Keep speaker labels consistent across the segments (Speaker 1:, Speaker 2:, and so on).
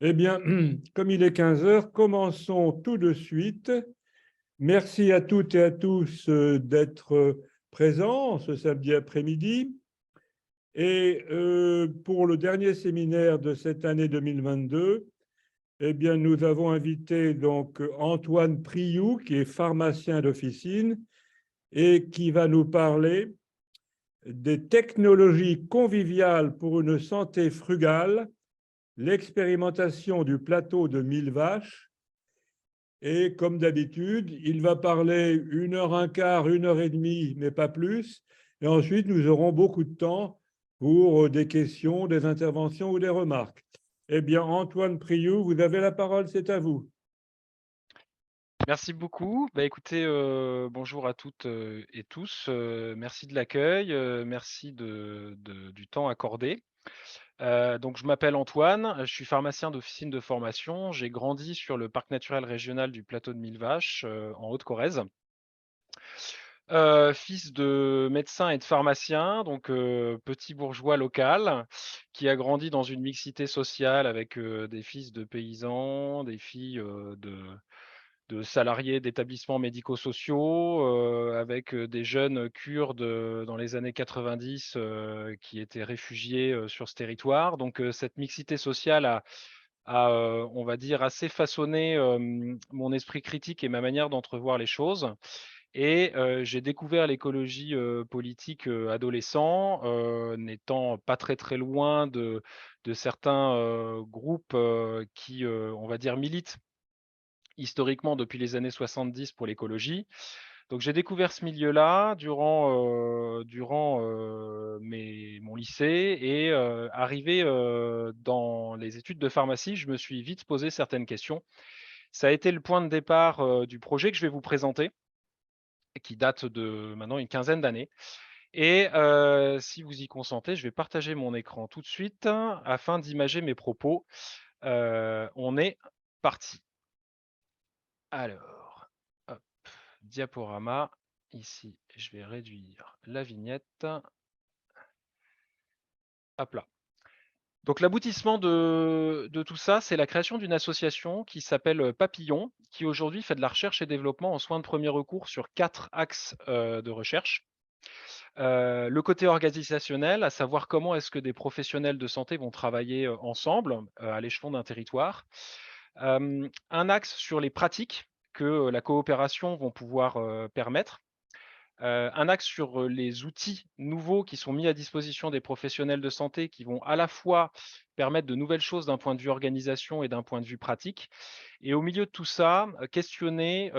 Speaker 1: Eh bien, comme il est 15 heures, commençons tout de suite. Merci à toutes et à tous d'être présents ce samedi après-midi. Et pour le dernier séminaire de cette année 2022, eh bien, nous avons invité donc Antoine Priou, qui est pharmacien d'officine et qui va nous parler des technologies conviviales pour une santé frugale, l'expérimentation du plateau de 1000 vaches. Et comme d'habitude, il va parler 1 heure 1 quart, 1 heure et demie, mais pas plus. Et ensuite, nous aurons beaucoup de temps pour des questions, des interventions ou des remarques. Eh bien, Antoine Priou, vous avez la parole, c'est à vous.
Speaker 2: Merci beaucoup. Bah, écoutez, bonjour à toutes, et tous, merci de l'accueil, merci du temps accordé. Donc je m'appelle Antoine, je suis pharmacien d'officine de formation. J'ai grandi sur le parc naturel régional du plateau de Mille Vaches, en Haute-Corrèze. Fils de médecin et de pharmacien, donc petit bourgeois local qui a grandi dans une mixité sociale avec, des fils de paysans, des filles, de salariés d'établissements médico-sociaux, avec, des jeunes Kurdes, dans les années 90, qui étaient réfugiés, sur ce territoire. Donc, cette mixité sociale a, on va dire, assez façonné, mon esprit critique et ma manière d'entrevoir les choses. Et j'ai découvert l'écologie, politique, adolescent, n'étant pas très, très loin de certains, groupes, qui, on va dire, militent historiquement depuis les années 70 pour l'écologie. Donc j'ai découvert ce milieu-là durant mon lycée et arrivé, dans les études de pharmacie, je me suis vite posé certaines questions. Ça a été le point de départ, du projet que je vais vous présenter, qui date de maintenant une quinzaine d'années. Et si vous y consentez, je vais partager mon écran tout de suite afin d'imager mes propos. On est parti. Alors, hop, diaporama. Ici, je vais réduire la vignette. Hop là. Donc l'aboutissement de tout ça, c'est la création d'une association qui s'appelle Papillon, qui aujourd'hui fait de la recherche et développement en soins de premier recours sur 4 axes de recherche. Le côté organisationnel, à savoir comment est-ce que des professionnels de santé vont travailler ensemble à l'échelon d'un territoire. Un axe sur les pratiques que la coopération vont pouvoir permettre. Un axe sur, les outils nouveaux qui sont mis à disposition des professionnels de santé qui vont à la fois permettre de nouvelles choses d'un point de vue organisation et d'un point de vue pratique. Et au milieu de tout ça, questionner,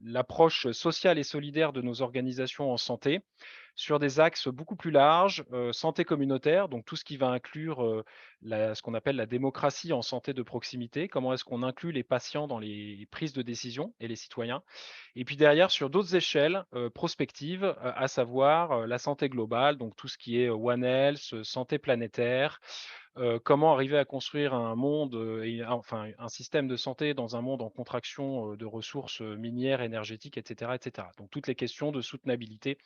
Speaker 2: l'approche sociale et solidaire de nos organisations en santé sur des axes beaucoup plus larges, santé communautaire, donc tout ce qui va inclure, ce qu'on appelle la démocratie en santé de proximité. Comment est-ce qu'on inclut les patients dans les prises de décision et les citoyens? Et puis derrière, sur d'autres échelles, prospectives, à savoir, la santé globale, donc tout ce qui est, One Health, santé planétaire, comment arriver à construire un monde, enfin un système de santé dans un monde en contraction, de ressources, minières, énergétiques et cetera et cetera. Donc toutes les questions de soutenabilité,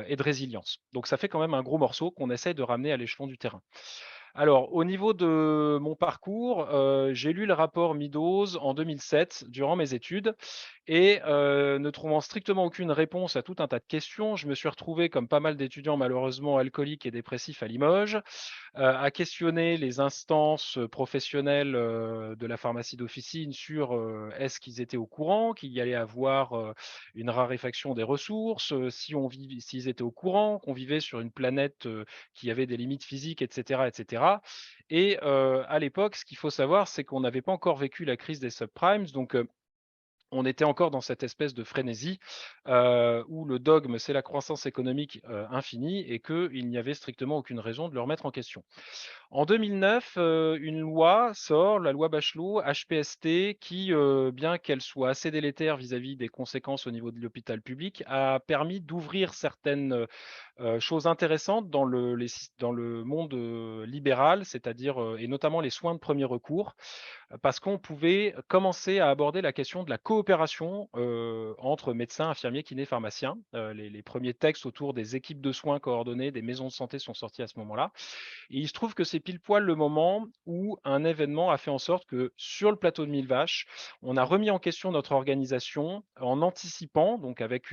Speaker 2: et de résilience. Donc ça fait quand même un gros morceau qu'on essaie de ramener à l'échelon du terrain. Alors, au niveau de mon parcours, j'ai lu le rapport Meadows en 2007 durant mes études et ne trouvant strictement aucune réponse à tout un tas de questions, je me suis retrouvé, comme pas mal d'étudiants malheureusement alcooliques et dépressifs à Limoges, à questionner les instances, professionnelles, de la pharmacie d'officine sur, est-ce qu'ils étaient au courant qu'il y allait avoir, une raréfaction des ressources, si on viv s'ils étaient au courant qu'on vivait sur une planète, qui avait des limites physiques et cetera et cetera. Et à l'époque, ce qu'il faut savoir, c'est qu'on n'avait pas encore vécu la crise des subprimes, donc on était encore dans cette espèce de frénésie, où le dogme, c'est la croissance économique, infinie et qu'il n'y avait strictement aucune raison de le remettre en question. En 2009, une loi sort, la loi Bachelot, HPST, qui, bien qu'elle soit assez délétère vis-à-vis des conséquences au niveau de l'hôpital public, a permis d'ouvrir certaines, choses intéressantes dans le monde, libéral, c'est-à-dire, et notamment les soins de premier recours, parce qu'on pouvait commencer à aborder la question de la coopération, entre médecins, infirmiers, kinés, pharmaciens. Les 1ers textes autour des équipes de soins coordonnées, des maisons de santé sont sortis à ce moment-là et il se trouve que c'est pile poil le moment où un événement a fait en sorte que sur le plateau de Mille Vaches, on a remis en question notre organisation en anticipant, donc avec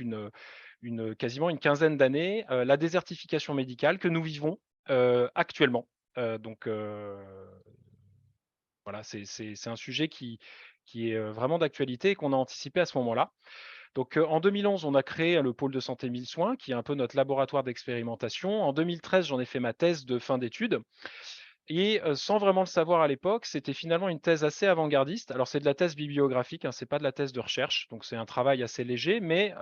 Speaker 2: quasiment une quinzaine d'années, la désertification médicale que nous vivons actuellement. Donc voilà, c'est un sujet qui est vraiment d'actualité et qu'on a anticipé à ce moment-là. Donc, en 2011, on a créé le pôle de santé 1000 soins, qui est un peu notre laboratoire d'expérimentation. En 2013, j'en ai fait ma thèse de fin d'études et sans vraiment le savoir à l'époque, c'était finalement une thèse assez avant-gardiste. Alors, c'est de la thèse bibliographique, hein, c'est pas de la thèse de recherche, donc c'est un travail assez léger, mais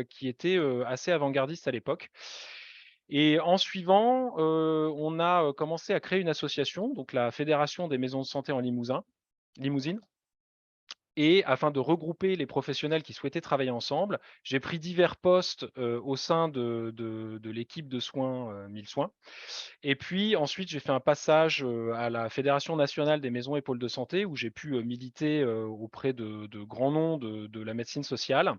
Speaker 2: qui était, assez avant-gardiste à l'époque. Et en suivant, on a, commencé à créer une association, donc la Fédération des maisons de santé en Limousine. Et afin de regrouper les professionnels qui souhaitaient travailler ensemble, j'ai pris divers postes, au sein de l'équipe de soins, 1000 soins. Et puis ensuite, j'ai fait un passage, à la Fédération nationale des maisons et pôles de santé où j'ai pu, militer, auprès de grands noms de la médecine sociale.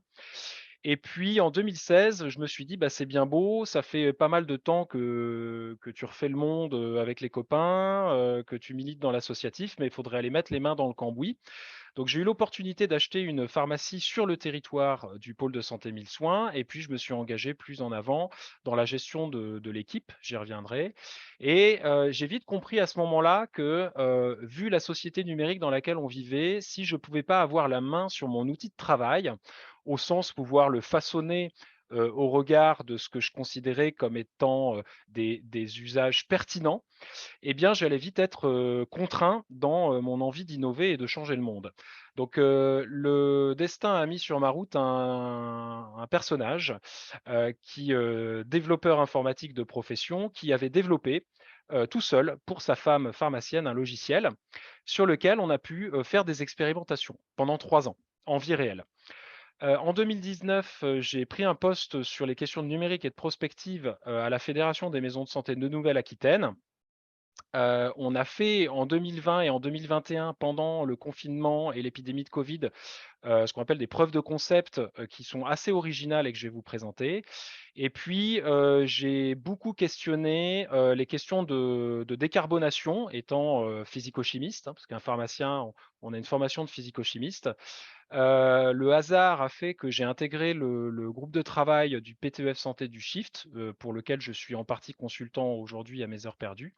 Speaker 2: Et puis en 2016, je me suis dit: «Bah, c'est bien beau, ça fait pas mal de temps que tu refais le monde, avec les copains, que tu milites dans l'associatif, mais il faudrait aller mettre les mains dans le cambouis». Donc j'ai eu l'opportunité d'acheter une pharmacie sur le territoire, du pôle de santé 1000 soins et puis je me suis engagé plus en avant dans la gestion de l'équipe, j'y reviendrai et j'ai vite compris à ce moment-là que, vu la société numérique dans laquelle on vivait, si je ne pouvais pas avoir la main sur mon outil de travail, au sens pouvoir le façonner, au regard de ce que je considérais comme étant, des usages pertinents, eh bien, j'allais vite être, contraint dans, mon envie d'innover et de changer le monde. Donc, le destin a mis sur ma route un personnage, développeur informatique de profession, qui avait développé, tout seul, pour sa femme pharmacienne, un logiciel sur lequel on a pu, faire des expérimentations pendant 3 ans, en vie réelle. En 2019, j'ai pris un poste sur les questions de numérique et de prospective, à la Fédération des maisons de santé de Nouvelle-Aquitaine. On a fait en 2020 et en 2021, pendant le confinement et l'épidémie de Covid, ce qu'on appelle des preuves de concept, qui sont assez originales et que je vais vous présenter. Et puis, j'ai beaucoup questionné, les questions de décarbonation étant, physico-chimiste, hein, parce qu'un pharmacien, on a une formation de physico-chimiste. Le hasard a fait que j'ai intégré le groupe de travail du PTEF Santé du Shift, pour lequel je suis en partie consultant aujourd'hui à mes heures perdues.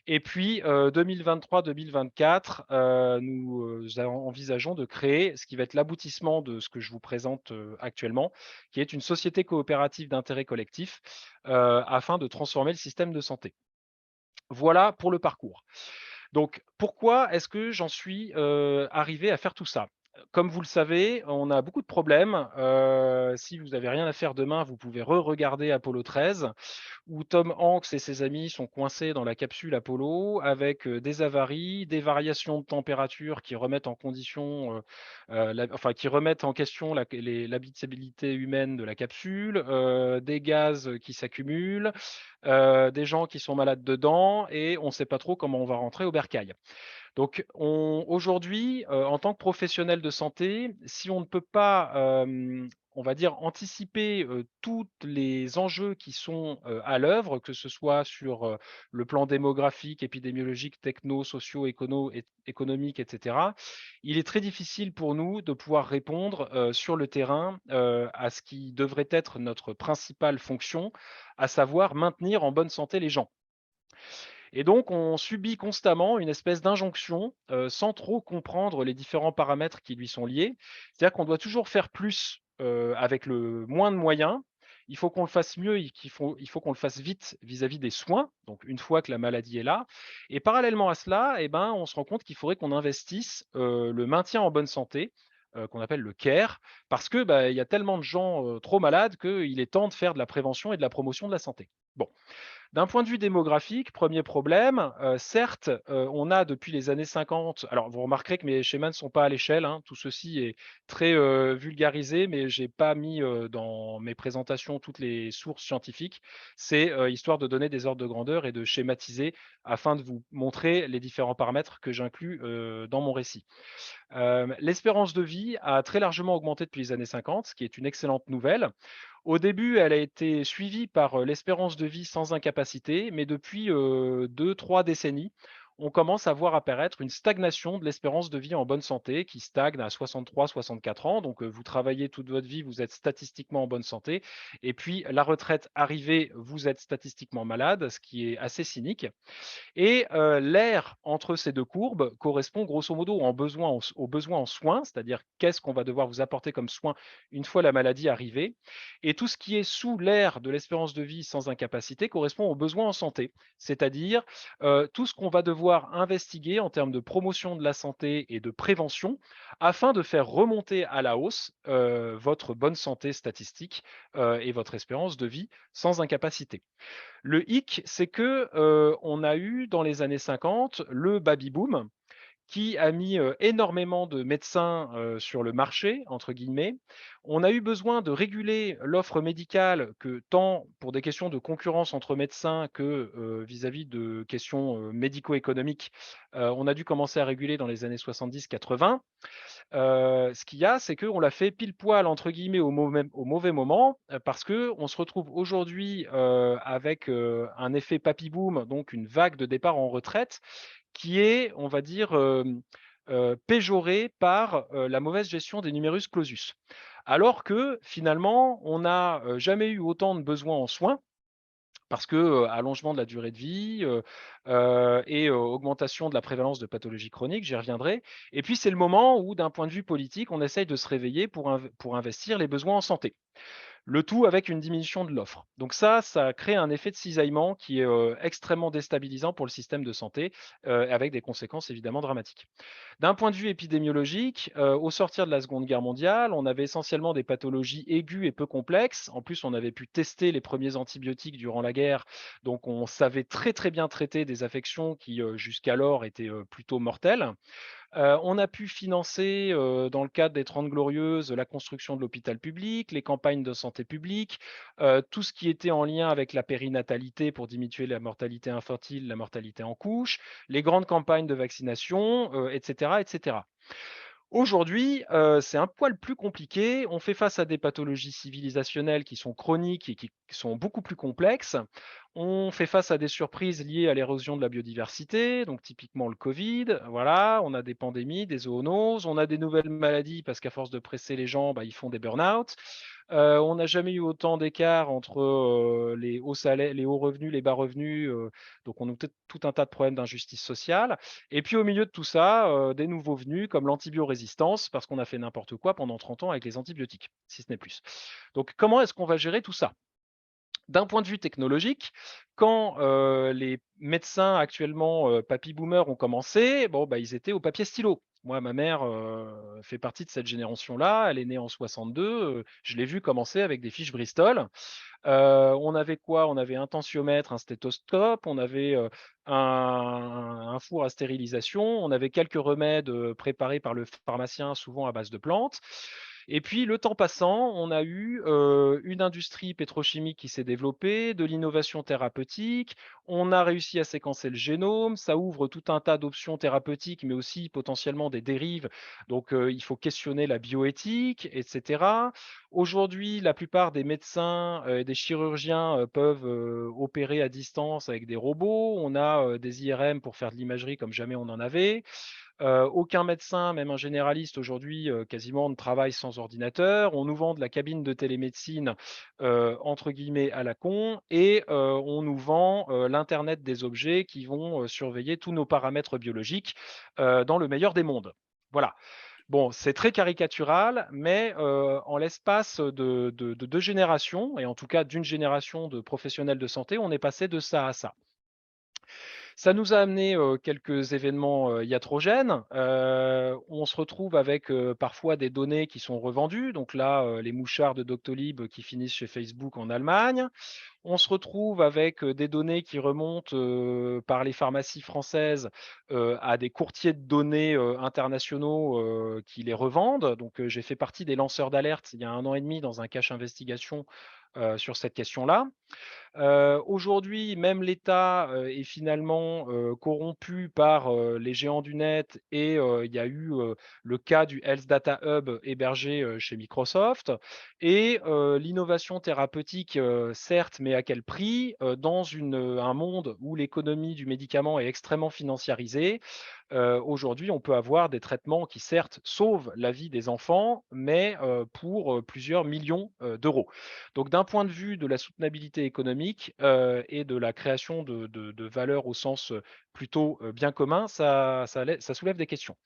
Speaker 2: Et puis, 2023-2024, nous, envisageons de créer ce qui va être l'aboutissement de ce que je vous présente, actuellement, qui est une société coopérative d'intérêt collectif, afin de transformer le système de santé. Voilà pour le parcours. Donc, pourquoi est-ce que j'en suis, arrivé à faire tout ça? Comme vous le savez, on a beaucoup de problèmes. Si vous avez rien à faire demain, vous pouvez regarder Apollo 13, où Tom Hanks et ses amis sont coincés dans la capsule Apollo avec, des avaries, des variations de température qui remettent en condition, qui remettent en question l'habitabilité humaine de la capsule, des gaz qui s'accumulent, des gens qui sont malades dedans et on ne sait pas trop comment on va rentrer au bercail. Donc aujourd'hui, en tant que professionnel de santé, si on ne peut pas, on va dire anticiper, toutes les enjeux qui sont, à l'œuvre, que ce soit sur, le plan démographique, épidémiologique, techno, socio, économique et cetera, il est très difficile pour nous de pouvoir répondre, sur le terrain, à ce qui devrait être notre principale fonction, à savoir maintenir en bonne santé les gens. Et donc, on subit constamment une espèce d'injonction, sans trop comprendre les différents paramètres qui lui sont liés. C'est-à-dire qu'on doit toujours faire plus, avec le moins de moyens. Il faut qu'on le fasse mieux et il faut qu'on le fasse vite vis-à-vis des soins, donc une fois que la maladie est là. Et parallèlement à cela, eh ben, on se rend compte qu'il faudrait qu'on investisse, le maintien en bonne santé, qu'on appelle le care, parce que, bah, il y a tellement de gens, trop malades qu'il est temps de faire de la prévention et de la promotion de la santé. Bon. D'un point de vue démographique, premier problème, certes, on a depuis les années 50. Alors vous remarquerez que mes schémas ne sont pas à l'échelle, hein, tout ceci est très, vulgarisé, mais j'ai pas mis, dans mes présentations toutes les sources scientifiques. C'est, histoire de donner des ordres de grandeur et de schématiser afin de vous montrer les différents paramètres que j'inclus, dans mon récit. L'espérance de vie a très largement augmenté depuis les années 50, ce qui est une excellente nouvelle. Au début, elle a été suivie par l'espérance de vie sans incapacité, mais depuis 2-3 décennies, on commence à voir apparaître une stagnation de l'espérance de vie en bonne santé qui stagne à 63-64 ans. Donc, vous travaillez toute votre vie, vous êtes statistiquement en bonne santé. Et puis, la retraite arrivée, vous êtes statistiquement malade, ce qui est assez cynique. Et l'aire entre ces 2 courbes correspond grosso modo aux besoins en soins, c'est-à-dire qu'est-ce qu'on va devoir vous apporter comme soin une fois la maladie arrivée. Et tout ce qui est sous l'aire de l'espérance de vie sans incapacité correspond aux besoins en santé, c'est-à-dire, tout ce qu'on va devoir investiguer en termes de promotion de la santé et de prévention afin de faire remonter à la hausse, votre bonne santé statistique, et votre espérance de vie sans incapacité. Le hic, c'est que, on a eu dans les années 50 le baby boom qui a mis, énormément de médecins, sur «le marché» entre guillemets. On a eu besoin de réguler l'offre médicale que tant pour des questions de concurrence entre médecins que, vis-à-vis de questions, médico-économiques, on a dû commencer à réguler dans les années 70-80. Ce qu'il y a, c'est qu'on l'a fait «pile poil» entre guillemets au mauvais moment, parce qu'on se retrouve aujourd'hui, avec, un effet papy boom, donc une vague de départ en retraite qui est, on va dire, péjorée par, la mauvaise gestion des numerus clausus. Alors que finalement, on n'a, jamais eu autant de besoins en soins parce que, allongement de la durée de vie, et augmentation de la prévalence de pathologies chroniques, j'y reviendrai. Et puis c'est le moment où, d'un point de vue politique, on essaye de se réveiller pour investir les besoins en santé. Le tout avec une diminution de l'offre. Donc ça crée un effet de cisaillement qui est, extrêmement déstabilisant pour le système de santé, avec des conséquences évidemment dramatiques. D'un point de vue épidémiologique, au sortir de la Seconde Guerre mondiale, on avait essentiellement des pathologies aiguës et peu complexes. En plus, on avait pu tester les premiers antibiotiques durant la guerre, donc on savait très, très bien traiter des affections qui, jusqu'alors étaient, plutôt mortelles. On a pu financer, dans le cadre des 30 glorieuses, la construction de l'hôpital public, les campagnes de santé publique, tout ce qui était en lien avec la périnatalité pour diminuer la mortalité infantile, la mortalité en couches, les grandes campagnes de vaccination, et cetera, et cetera. Aujourd'hui, c'est un poil plus compliqué. On fait face à des pathologies civilisationnelles qui sont chroniques et qui sont beaucoup plus complexes. On fait face à des surprises liées à l'érosion de la biodiversité, donc typiquement le Covid, voilà. On a des pandémies, des zoonoses, on a des nouvelles maladies parce qu'à force de presser les gens, bah, ils font des burn-out. On n'a jamais eu autant d'écart entre, les hauts salaires, les hauts revenus, les bas revenus, donc on a peut-être tout un tas de problèmes d'injustice sociale. Et puis au milieu de tout ça, des nouveaux venus comme l'antibiorésistance, parce qu'on a fait n'importe quoi pendant 30 ans avec les antibiotiques, si ce n'est plus. Donc comment est-ce qu'on va gérer tout ça? D'un point de vue technologique, quand, les médecins actuellement, papy boomers ont commencé, bon, bah, ils étaient au papier stylo. Moi, ma mère, fait partie de cette génération-là, elle est née en 62, je l'ai vue commencer avec des fiches Bristol. On avait quoi? On avait un tensiomètre, un stéthoscope, on avait, un four à stérilisation, on avait quelques remèdes, préparés par le pharmacien, souvent à base de plantes. Et puis le temps passant, on a eu, une industrie pétrochimique qui s'est développée, de l'innovation thérapeutique. On a réussi à séquencer le génome, ça ouvre tout un tas d'options thérapeutiques, mais aussi potentiellement des dérives. Donc, il faut questionner la bioéthique et cetera. Aujourd'hui, la plupart des médecins, et des chirurgiens, peuvent, opérer à distance avec des robots. On a, des IRM pour faire de l'imagerie comme jamais on en avait. Aucun médecin, même un généraliste aujourd'hui, quasiment ne travaille sans ordinateur. On nous vend de la cabine de télémédecine, entre guillemets «à la con» et on nous vend, l'internet des objets qui vont, surveiller tous nos paramètres biologiques, dans le meilleur des mondes. Voilà. Bon, c'est très caricatural, mais en l'espace de 2 générations et en tout cas d'une génération de professionnels de santé, on est passé de ça à ça. Ça nous a amené, quelques événements, iatrogènes. On se retrouve avec, parfois des données qui sont revendues. Donc là, les mouchards de Doctolib qui finissent chez Facebook en Allemagne. On se retrouve avec des données qui remontent par les pharmacies françaises à des courtiers de données internationaux qui les revendent. Donc, j'ai fait partie des lanceurs d'alerte il y a 1 an et demi dans un cache investigation sur cette question-là. Aujourd'hui, même l'État est finalement corrompu par les géants du net et il y a eu le cas du Health Data Hub hébergé chez Microsoft et l'innovation thérapeutique, certes, mais à quel prix? Dans un monde où l'économie du médicament est extrêmement financiarisée, aujourd'hui, on peut avoir des traitements qui certes sauvent la vie des enfants, mais pour plusieurs millions d'euros. Donc d'un point de vue de la soutenabilité économique, et de la création de valeur au sens, plutôt, bien commun, ça soulève des questions.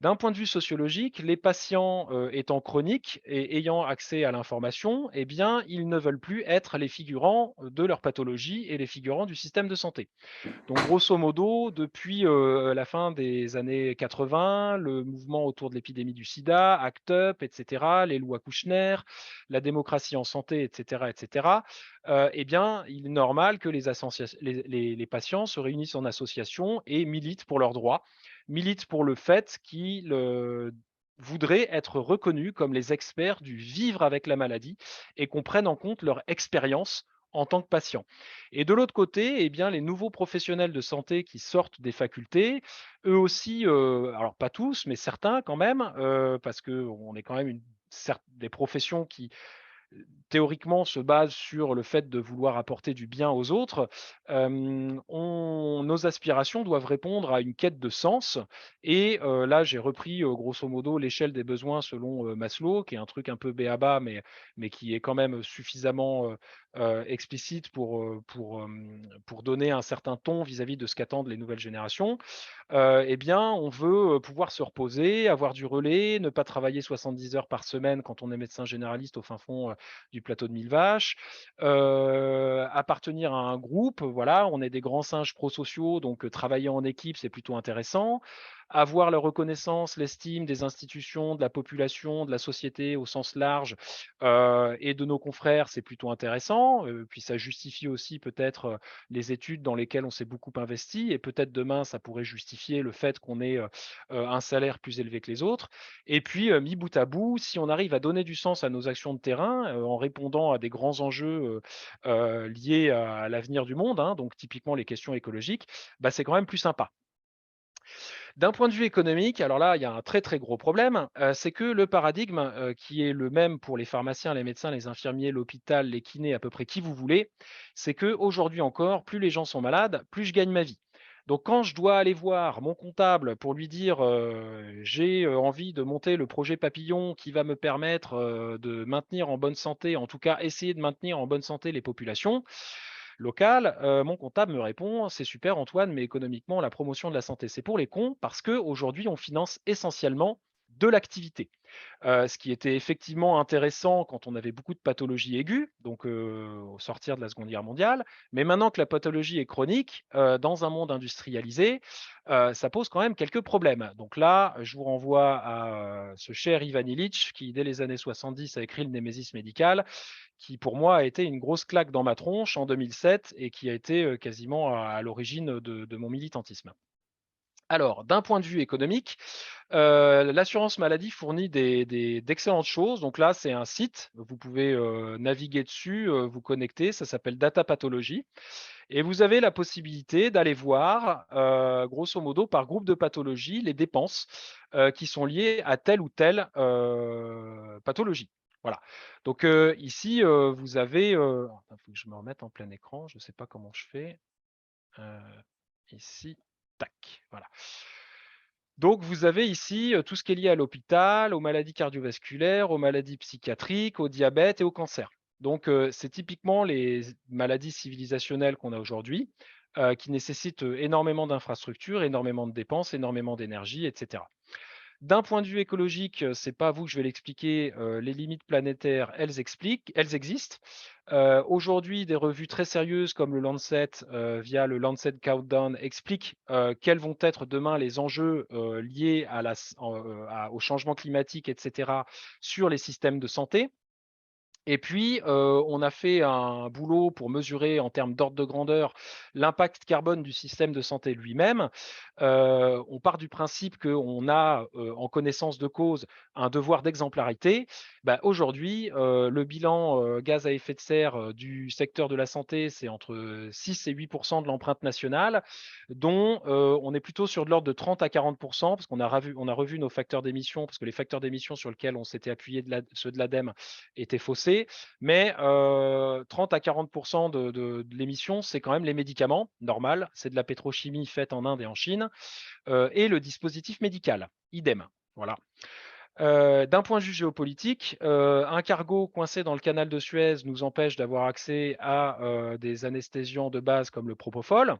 Speaker 2: D'un point de vue sociologique, les patients, étant chroniques et ayant accès à l'information, eh bien, ils ne veulent plus être les figurants de leur pathologie et les figurants du système de santé. Donc grosso modo, depuis, la fin des années 80, le mouvement autour de l'épidémie du sida, ACT UP et cetera, les lois Kouchner, la démocratie en santé et cetera, eh bien, il est normal que les patients se réunissent en association et militent pour leurs droits, militent pour le fait qu'ils, voudraient être reconnus comme les experts du vivre avec la maladie et qu'on prenne en compte leur expérience en tant que patient. Et de l'autre côté, eh bien, les nouveaux professionnels de santé qui sortent des facultés, eux aussi, alors pas tous, mais certains quand même, parce qu'on est quand même des professions qui théoriquement se base sur le fait de vouloir apporter du bien aux autres, nos aspirations doivent répondre à une quête de sens et là, j'ai repris, grosso modo l'échelle des besoins selon, Maslow, qui est un truc un peu b.a.-ba, mais qui est quand même suffisamment, explicite pour donner un certain ton vis-à-vis de ce qu'attendent les nouvelles générations. Eh bien, on veut, pouvoir se reposer, avoir du relais, ne pas travailler 70 heures par semaine quand on est médecin généraliste au fin fond, du plateau de Mille Vaches, appartenir à un groupe, voilà, on est des grands singes prosociaux, donc travailler en équipe, c'est plutôt intéressant. Avoir la reconnaissance, l'estime des institutions, de la population, de la société au sens large, et de nos confrères, c'est plutôt intéressant, puis ça justifie aussi peut-être, les études dans lesquelles on s'est beaucoup investi et peut-être demain, ça pourrait justifier le fait qu'on ait, un salaire plus élevé que les autres et puis, mis bout à bout, si on arrive à donner du sens à nos actions de terrain, en répondant à des grands enjeux, liés à l'avenir du monde, hein, donc typiquement les questions écologiques, bah, c'est quand même plus sympa. D'un point de vue économique, alors là, il y a un très, très gros problème, c'est que le paradigme, qui est le même pour les pharmaciens, les médecins, les infirmiers, l'hôpital, les kinés, à peu près qui vous voulez, c'est qu'aujourd'hui encore, plus les gens sont malades, plus je gagne ma vie. Donc quand je dois aller voir mon comptable pour lui dire, «J'ai, envie de monter le projet papillon qui va me permettre, de maintenir en bonne santé, en tout cas essayer de maintenir en bonne santé les populations», local, mon comptable me répond: «C'est super Antoine, mais économiquement, la promotion de la santé, c'est pour les cons parce qu'aujourd'hui, on finance essentiellement de l'activité». Ce qui était effectivement intéressant quand on avait beaucoup de pathologies aiguës, donc au sortir de la Seconde Guerre mondiale. Mais maintenant que la pathologie est chronique, dans un monde industrialisé, ça pose quand même quelques problèmes. Donc là, je vous renvoie à, ce cher Ivan Illich qui, dès les années 70, a écrit le Némésis médical, qui pour moi a été une grosse claque dans ma tronche en 2007 et qui a été, quasiment à l'origine de mon militantisme. Alors, d'un point de vue économique, l'assurance maladie fournit d'excellentes choses. Donc là, c'est un site, vous pouvez, naviguer dessus, vous connecter, ça s'appelle Data Pathologie et vous avez la possibilité d'aller voir, grosso modo, par groupe de pathologie, les dépenses, qui sont liées à telle ou telle, pathologie. Voilà. Donc, ici, vous avez, attends, faut que je me remette en plein écran, je ne sais pas comment je fais. Heu, ici, tac, voilà. Donc vous avez ici, tout ce qui est lié à l'hôpital, aux maladies cardiovasculaires, aux maladies psychiatriques, au diabète et au cancer. Donc, c'est typiquement les maladies civilisationnelles qu'on a aujourd'hui, qui nécessitent, énormément d'infrastructures, énormément de dépenses, énormément d'énergie et cetera. D'un point de vue écologique, c'est pas à vous que je vais l'expliquer, les limites planétaires, elles existent. Aujourd'hui, des revues très sérieuses comme le Lancet, via le Lancet Countdown expliquent, quels vont être demain les enjeux, liés à au changement climatique et cetera, sur les systèmes de santé. Et puis, on a fait un boulot pour mesurer en termes d'ordre de grandeur l'impact carbone du système de santé lui-même. On part du principe qu'on a, en connaissance de cause, un devoir d'exemplarité. Bah, aujourd'hui, le bilan, gaz à effet de serre, du secteur de la santé, c'est entre 6 et 8 de l'empreinte nationale, dont, on est plutôt sur de l'ordre de 30 à 40 parce qu'on a revu nos facteurs d'émissions, parce que les facteurs d'émissions sur lesquels on s'était appuyé ceux de l'ADEME étaient faussés. Mais 30 à 40 de l'émission, c'est quand même les médicaments, normal, c'est de la pétrochimie faite en Inde et en Chine, et le dispositif médical, idem. Voilà. D'un point de vue géopolitique, un cargo coincé dans le canal de Suez nous empêche d'avoir accès à des anesthésiants de base comme le propofol.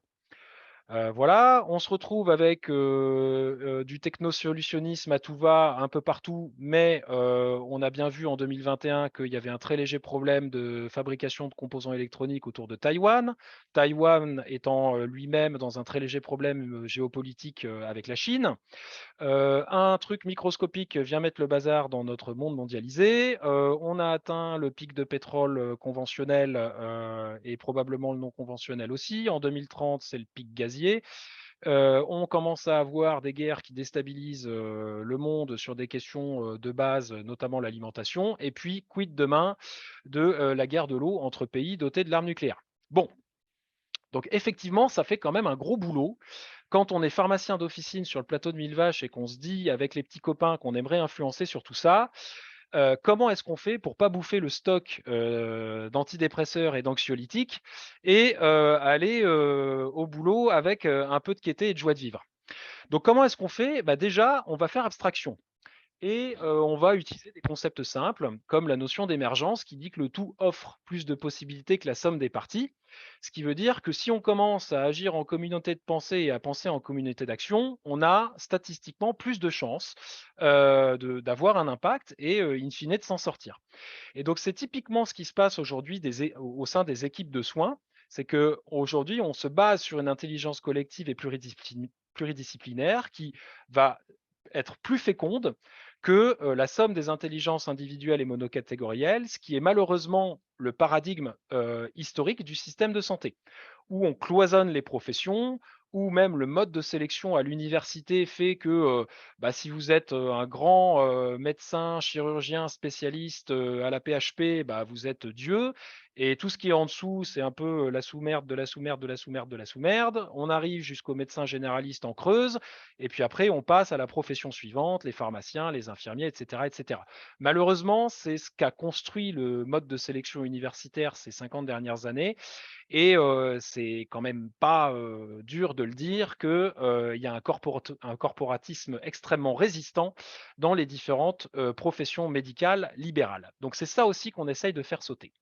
Speaker 2: Voilà, on se retrouve avec, du technosolutionnisme à tout va, un peu partout, mais on a bien vu en 2021 qu'il y avait un très léger problème de fabrication de composants électroniques autour de Taïwan. Taïwan étant, lui-même dans un très léger problème, géopolitique, avec la Chine. Un truc microscopique vient mettre le bazar dans notre monde mondialisé. On a atteint le pic de pétrole, conventionnel, et probablement le non conventionnel aussi. En 2030, c'est le pic gazier. On commence à avoir des guerres qui déstabilisent, le monde sur des questions, de base, notamment l'alimentation. Et puis, quid demain de, la guerre de l'eau entre pays dotés de l'arme nucléaire? Bon, donc effectivement, ça fait quand même un gros boulot. Quand on est pharmacien d'officine sur le plateau de Mille Vaches et qu'on se dit avec les petits copains qu'on aimerait influencer sur tout ça, comment est-ce qu'on fait pour pas bouffer le stock, d'antidépresseurs et d'anxiolytiques et aller, au boulot avec, un peu de gaieté et de joie de vivre? Donc comment est-ce qu'on fait? Bah, déjà, on va faire abstraction. Et on va utiliser des concepts simples, comme la notion d'émergence qui dit que le tout offre plus de possibilités que la somme des parties. Ce qui veut dire que si on commence à agir en communauté de pensée et à penser en communauté d'action, on a statistiquement plus de chances d'avoir un impact et in fine de s'en sortir. Et donc c'est typiquement ce qui se passe aujourd'hui au sein des équipes de soins. C'est qu'aujourd'hui, on se base sur une intelligence collective et pluridisciplinaire qui va être plus féconde que la somme des intelligences individuelles et monocatégorielles, ce qui est malheureusement le paradigme historique du système de santé, où on cloisonne les professions, où même le mode de sélection à l'université fait que bah, si vous êtes un grand médecin, chirurgien, spécialiste à la PHP, bah, vous êtes Dieu. Et tout ce qui est en dessous, c'est un peu la sous-merde de la sous-merde de la sous-merde de la sous-merde. On arrive jusqu'au médecin généraliste en Creuse. Et puis après, on passe à la profession suivante, les pharmaciens, les infirmiers, etc., etc. Malheureusement, c'est ce qu'a construit le mode de sélection universitaire ces 50 dernières années. Et c'est quand même pas dur de le dire qu'il y a un corporatisme extrêmement résistant dans les différentes professions médicales libérales. Donc c'est ça aussi qu'on essaye de faire sauter.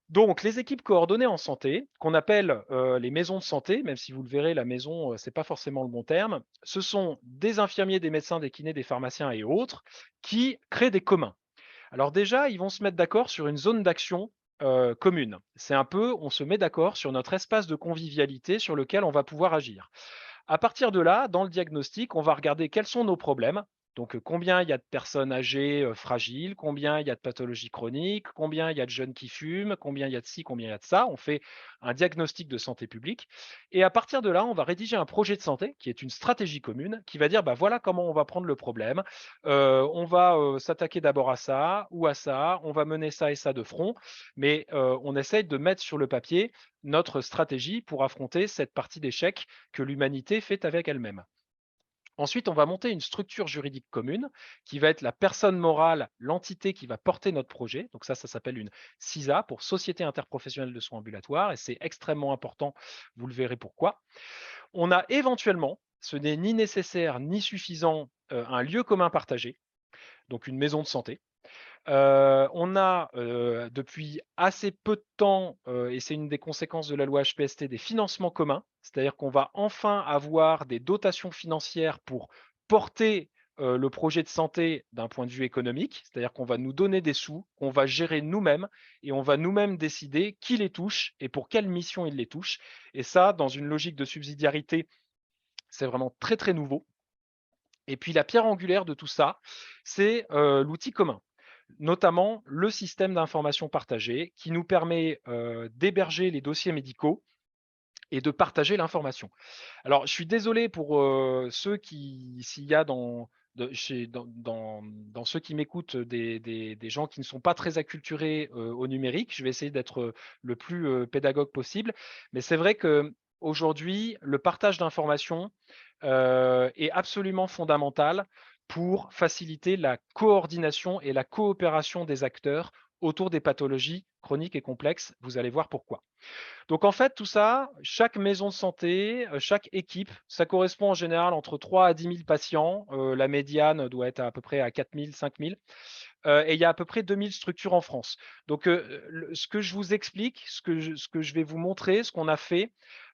Speaker 2: Donc, les équipes coordonnées en santé, qu'on appelle les maisons de santé, même si vous le verrez, la maison, c'est pas forcément le bon terme, ce sont des infirmiers, des médecins, des kinés, des pharmaciens et autres qui créent des communs. Alors déjà, ils vont se mettre d'accord sur une zone d'action commune. C'est un peu, on se met d'accord sur notre espace de convivialité sur lequel on va pouvoir agir. À partir de là, dans le diagnostic, on va regarder quels sont nos problèmes. Donc, combien il y a de personnes âgées fragiles, combien il y a de pathologies chroniques, combien il y a de jeunes qui fument, combien il y a de ci, combien il y a de ça. On fait un diagnostic de santé publique. Et à partir de là, on va rédiger un projet de santé qui est une stratégie commune qui va dire bah, voilà comment on va prendre le problème. On va s'attaquer d'abord à ça ou à ça. On va mener ça et ça de front. Mais on essaye de mettre sur le papier notre stratégie pour affronter cette partie d'échec que l'humanité fait avec elle-même. Ensuite, on va monter une structure juridique commune qui va être la personne morale, l'entité qui va porter notre projet. Donc ça s'appelle une SISA pour Société interprofessionnelle de soins ambulatoires et c'est extrêmement important. Vous le verrez pourquoi. On a éventuellement, ce n'est ni nécessaire ni suffisant, un lieu commun partagé, donc une maison de santé. On a, depuis assez peu de temps, et c'est une des conséquences de la loi HPST, des financements communs. C'est-à-dire qu'on va enfin avoir des dotations financières pour porter, le projet de santé d'un point de vue économique. C'est-à-dire qu'on va nous donner des sous, qu'on va gérer nous-mêmes et on va nous-mêmes décider qui les touche et pour quelle mission ils les touchent. Et ça, dans une logique de subsidiarité, c'est vraiment très, très nouveau. Et puis la pierre angulaire de tout ça, c'est, l'outil commun. notamment le système d'information partagée qui nous permet d'héberger les dossiers médicaux et de partager l'information. Alors, je suis désolé pour ceux qui, s'il y a dans ceux qui m'écoutent des gens qui ne sont pas très acculturés au numérique, je vais essayer d'être le plus pédagogue possible. Mais c'est vrai que aujourd'hui, le partage d'informations est absolument fondamental pour faciliter la coordination et la coopération des acteurs autour des pathologies chroniques et complexes. Vous allez voir pourquoi. Donc en fait, tout ça, chaque maison de santé, chaque équipe, ça correspond en général entre 3 à 10 000 patients. La médiane doit être à peu près à 4 000, 5 000. Et il y a à peu près 2 000 structures en France. Donc ce que je vous explique, ce que je vais vous montrer, ce qu'on a fait,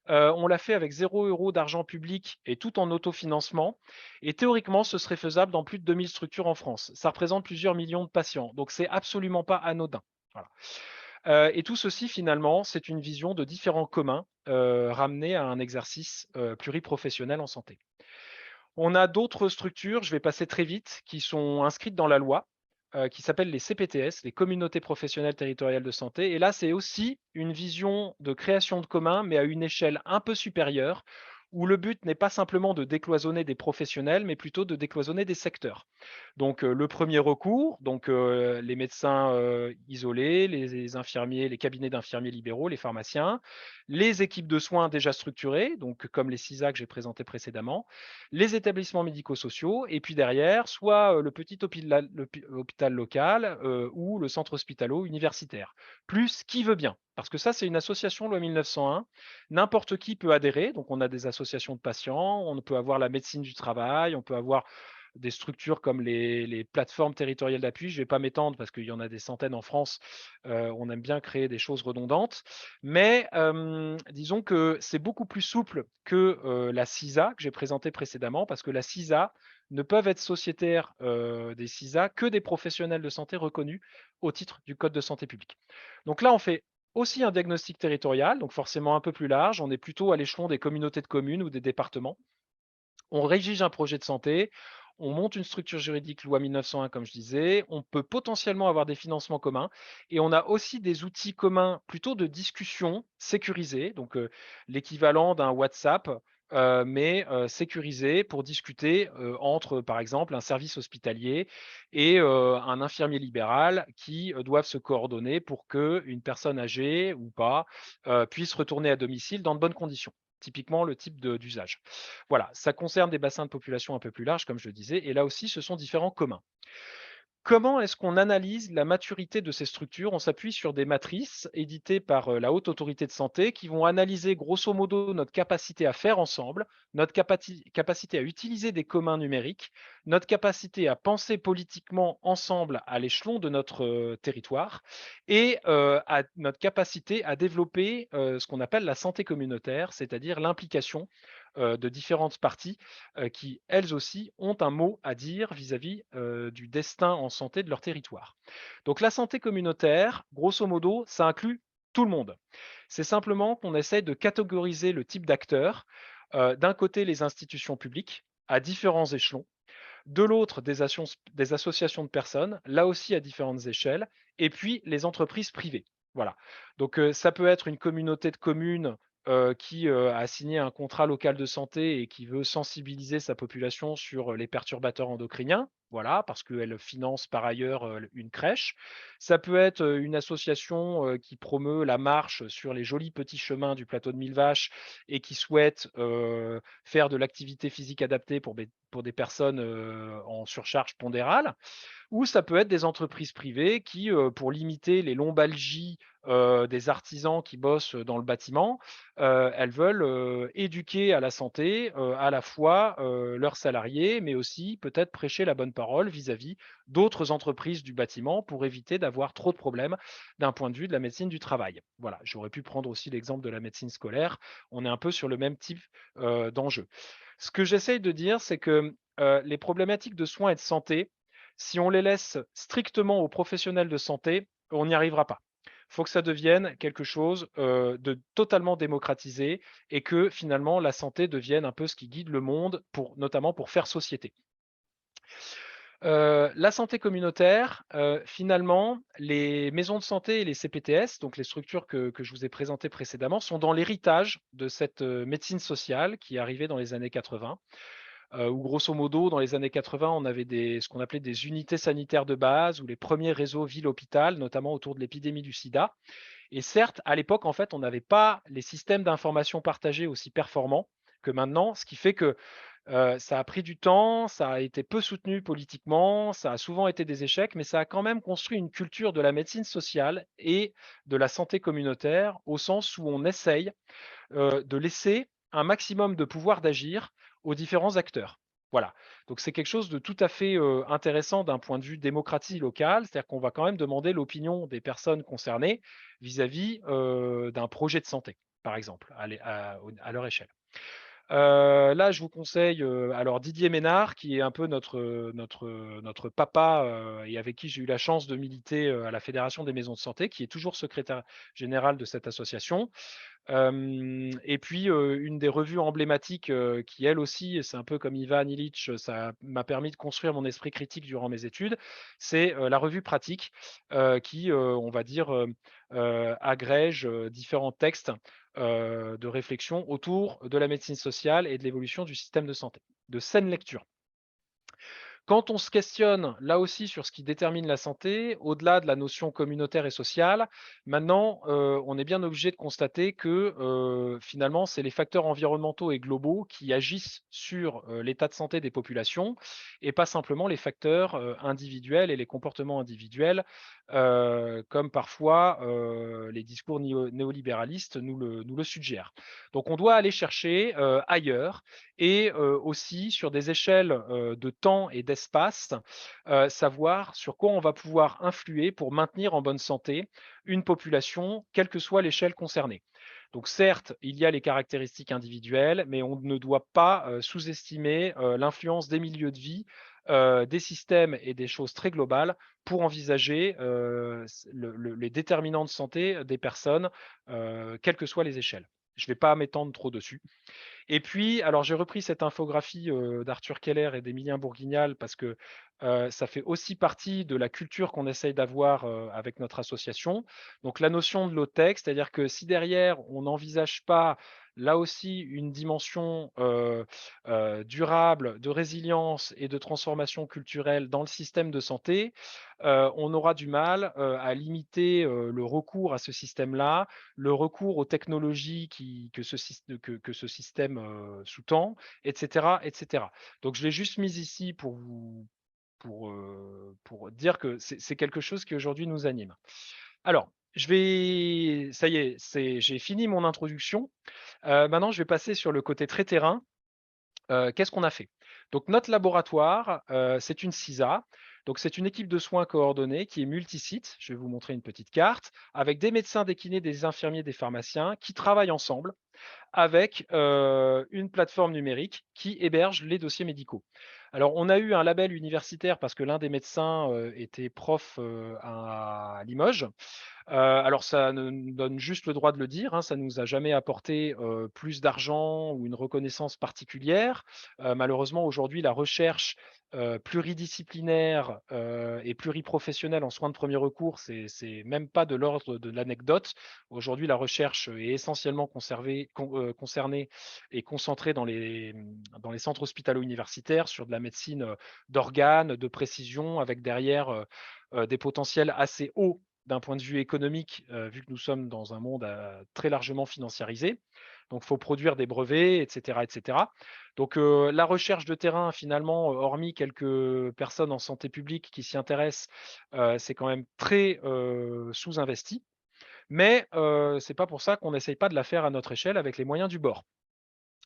Speaker 2: on l'a fait avec 0 € d'argent public et tout en autofinancement. Et théoriquement, ce serait faisable dans plus de 2 000 structures en France. Ça représente plusieurs millions de patients. Donc c'est absolument pas anodin. Voilà. Et tout ceci finalement, c'est une vision de différents communs, ramenés à un exercice, pluriprofessionnel en santé. On a d'autres structures, je vais passer très vite, qui sont inscrites dans la loi, qui s'appellent les CPTS, les communautés professionnelles territoriales de santé. Et là, c'est aussi une vision de création de communs, mais à une échelle un peu supérieure, où le but n'est pas simplement de décloisonner des professionnels, mais plutôt de décloisonner des secteurs. Donc, le premier recours, donc les médecins isolés, les infirmiers, les cabinets d'infirmiers libéraux, les pharmaciens, les équipes de soins déjà structurées, donc comme les CISA que j'ai présentés précédemment, les établissements médico-sociaux, et puis derrière, soit le petit hôpital local ou le centre hospitalo-universitaire. Plus qui veut bien. Parce que ça, c'est une association loi 1901. N'importe qui peut adhérer. Donc, on a des associations de patients, on peut avoir la médecine du travail, on peut avoir des structures comme les plateformes territoriales d'appui. Je ne vais pas m'étendre parce qu'il y en a des centaines en France. On aime bien créer des choses redondantes. Mais disons que c'est beaucoup plus souple que la CISA que j'ai présentée précédemment, parce que la CISA ne peuvent être sociétaires des CISA que des professionnels de santé reconnus au titre du Code de santé publique. Donc là, on fait aussi un diagnostic territorial, donc forcément un peu plus large. On est plutôt à l'échelon des communautés de communes ou des départements. On rédige un projet de santé, on monte une structure juridique loi 1901 comme je disais, on peut potentiellement avoir des financements communs et on a aussi des outils communs plutôt de discussion sécurisés, donc l'équivalent d'un WhatsApp, mais sécurisé pour discuter entre, par exemple, un service hospitalier et un infirmier libéral qui doivent se coordonner pour qu'une personne âgée ou pas puisse retourner à domicile dans de bonnes conditions. Typiquement le type d'usage. Voilà, ça concerne des bassins de population un peu plus larges, comme je le disais, et là aussi, ce sont différents communs. Comment est-ce qu'on analyse la maturité de ces structures? On s'appuie sur des matrices éditées par la Haute Autorité de Santé qui vont analyser grosso modo notre capacité à faire ensemble, notre capacité à utiliser des communs numériques, notre capacité à penser politiquement ensemble à l'échelon de notre territoire et à notre capacité à développer ce qu'on appelle la santé communautaire, c'est-à-dire l'implication de différentes parties qui, elles aussi, ont un mot à dire vis-à-vis du destin en santé de leur territoire. Donc la santé communautaire, grosso modo, ça inclut tout le monde. C'est simplement qu'on essaie de catégoriser le type d'acteurs. D'un côté, les institutions publiques à différents échelons, de l'autre, des associations de personnes, là aussi à différentes échelles, et puis les entreprises privées. Voilà. Donc ça peut être une communauté de communes qui a signé un contrat local de santé et qui veut sensibiliser sa population sur les perturbateurs endocriniens, voilà, parce qu'elle finance par ailleurs une crèche. Ça peut être une association qui promeut la marche sur les jolis petits chemins du plateau de Mille Vaches et qui souhaite faire de l'activité physique adaptée pour des personnes en surcharge pondérale. Ou ça peut être des entreprises privées qui, pour limiter les lombalgies, des artisans qui bossent dans le bâtiment, elles veulent, éduquer à la santé, à la fois, leurs salariés, mais aussi peut-être prêcher la bonne parole vis-à-vis d'autres entreprises du bâtiment pour éviter d'avoir trop de problèmes d'un point de vue de la médecine du travail. Voilà, j'aurais pu prendre aussi l'exemple de la médecine scolaire. On est un peu sur le même type, d'enjeu. Ce que j'essaye de dire, c'est que, les problématiques de soins et de santé, si on les laisse strictement aux professionnels de santé, on n'y arrivera pas. Il faut que ça devienne quelque chose de totalement démocratisé et que finalement la santé devienne un peu ce qui guide le monde, notamment pour faire société. La santé communautaire, finalement, les maisons de santé et les CPTS, donc les structures que je vous ai présentées précédemment, sont dans l'héritage de cette, médecine sociale qui est arrivée dans les années 80, où grosso modo, dans les années 80, on avait ce qu'on appelait des unités sanitaires de base ou les premiers réseaux ville-hôpital, notamment autour de l'épidémie du sida. Et certes, à l'époque, en fait, on n'avait pas les systèmes d'information partagés aussi performants que maintenant, ce qui fait que ça a pris du temps, ça a été peu soutenu politiquement, ça a souvent été des échecs, mais ça a quand même construit une culture de la médecine sociale et de la santé communautaire, au sens où on essaye, de laisser un maximum de pouvoir d'agir aux différents acteurs. Voilà, donc c'est quelque chose de tout à fait, intéressant d'un point de vue démocratie locale, c'est-à-dire qu'on va quand même demander l'opinion des personnes concernées vis-à-vis, d'un projet de santé, par exemple, à leur échelle. Là, je vous conseille, alors Didier Ménard, qui est un peu notre papa, et avec qui j'ai eu la chance de militer, à la Fédération des maisons de santé, qui est toujours secrétaire général de cette association. Et puis, une des revues emblématiques, qui elle aussi, c'est un peu comme Ivan Illich, ça m'a permis de construire mon esprit critique durant mes études, c'est, la revue Pratique, qui, on va dire, agrège, différents textes, de réflexion autour de la médecine sociale et de l'évolution du système de santé. De saine lecture. Quand on se questionne, là aussi, sur ce qui détermine la santé, au-delà de la notion communautaire et sociale, maintenant, on est bien obligé de constater que, finalement, c'est les facteurs environnementaux et globaux qui agissent sur, l'état de santé des populations et pas simplement les facteurs, individuels et les comportements individuels, comme parfois, les discours néolibéralistes nous le suggèrent. Donc on doit aller chercher, ailleurs et aussi sur des échelles, de temps et d'espace, savoir sur quoi on va pouvoir influer pour maintenir en bonne santé une population, quelle que soit l'échelle concernée. Donc certes, il y a les caractéristiques individuelles, mais on ne doit pas, sous-estimer, l'influence des milieux de vie, des systèmes et des choses très globales pour envisager, les déterminants de santé des personnes, quelles que soient les échelles. Je ne vais pas m'étendre trop dessus. Et puis, alors j'ai repris cette infographie, d'Arthur Keller et d'Émilien Bourguignal parce que, ça fait aussi partie de la culture qu'on essaye d'avoir, avec notre association. Donc la notion de low-tech, c'est-à-dire que si derrière on n'envisage pas, là aussi, une dimension, durable, de résilience et de transformation culturelle dans le système de santé, on aura du mal, à limiter, le recours à ce système-là, le recours aux technologies que ce système, sous-tend, et cetera, et cetera. Donc je l'ai juste mis ici pour dire que c'est quelque chose qui aujourd'hui nous anime. Alors, ça y est, j'ai fini mon introduction. Maintenant je vais passer sur le côté très terrain. Qu'est-ce qu'on a fait? Donc notre laboratoire, c'est une CISA, donc c'est une équipe de soins coordonnés qui est multisite. Je vais vous montrer une petite carte, avec des médecins, des kinés, des infirmiers, des pharmaciens qui travaillent ensemble avec, une plateforme numérique qui héberge les dossiers médicaux. Alors on a eu un label universitaire parce que l'un des médecins, était prof, à Limoges. Alors ça nous donne juste le droit de le dire, hein, ça ne nous a jamais apporté, plus d'argent ou une reconnaissance particulière. Malheureusement aujourd'hui la recherche, pluridisciplinaire, et pluriprofessionnelle en soins de premier recours, c'est même pas de l'ordre de l'anecdote. Aujourd'hui la recherche est essentiellement concernée et concentrée dans les centres hospitalo-universitaires sur de la médecine, d'organes, de précision avec derrière, des potentiels assez hauts d'un point de vue économique, vu que nous sommes dans un monde, très largement financiarisé. Donc il faut produire des brevets, et cetera, et cetera. Donc la recherche de terrain finalement, hormis quelques personnes en santé publique qui s'y intéressent, c'est quand même très, sous-investi. Mais c'est pas pour ça qu'on n'essaye pas de la faire à notre échelle avec les moyens du bord.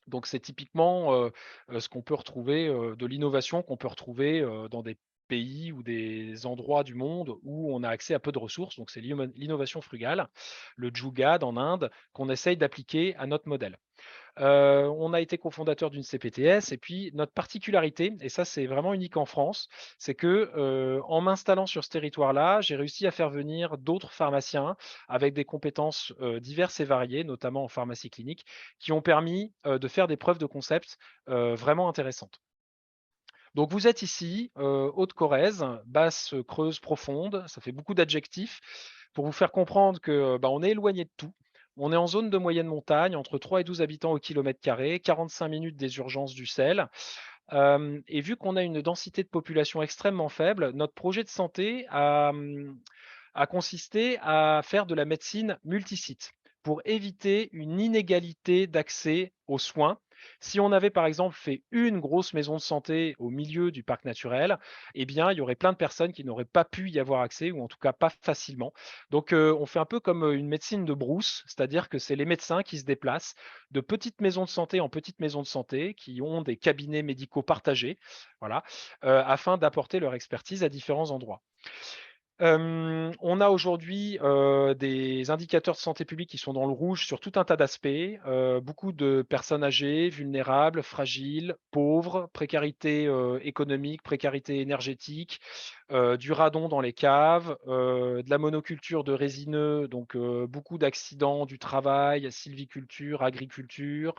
Speaker 2: Donc c'est typiquement, ce qu'on peut retrouver, de l'innovation qu'on peut retrouver, dans des pays ou des endroits du monde où on a accès à peu de ressources. Donc c'est l'innovation frugale, le Jugaad en Inde, qu'on essaye d'appliquer à notre modèle. On a été cofondateur d'une CPTS et puis notre particularité, et ça c'est vraiment unique en France, c'est que, en m'installant sur ce territoire-là, j'ai réussi à faire venir d'autres pharmaciens avec des compétences, diverses et variées, notamment en pharmacie clinique, qui ont permis, de faire des preuves de concept, vraiment intéressantes. Donc vous êtes ici, Haute-Corrèze, basse, creuse, profonde, ça fait beaucoup d'adjectifs pour vous faire comprendre que, bah, on est éloigné de tout. On est en zone de moyenne montagne, entre 3 et 12 habitants au kilomètre carré, 45 minutes des urgences du sel. Et vu qu'on a une densité de population extrêmement faible, notre projet de santé a consisté à faire de la médecine multisite pour éviter une inégalité d'accès aux soins. Si on avait par exemple fait une grosse maison de santé au milieu du parc naturel, eh bien, il y aurait plein de personnes qui n'auraient pas pu y avoir accès ou en tout cas pas facilement. Donc, on fait un peu comme une médecine de brousse, c'est-à-dire que c'est les médecins qui se déplacent de petites maisons de santé en petites maisons de santé qui ont des cabinets médicaux partagés, voilà, afin d'apporter leur expertise à différents endroits. On a aujourd'hui, des indicateurs de santé publique qui sont dans le rouge sur tout un tas d'aspects, beaucoup de personnes âgées, vulnérables, fragiles, pauvres, précarité, économique, précarité énergétique, du radon dans les caves, de la monoculture de résineux, donc beaucoup d'accidents du travail, sylviculture, agriculture.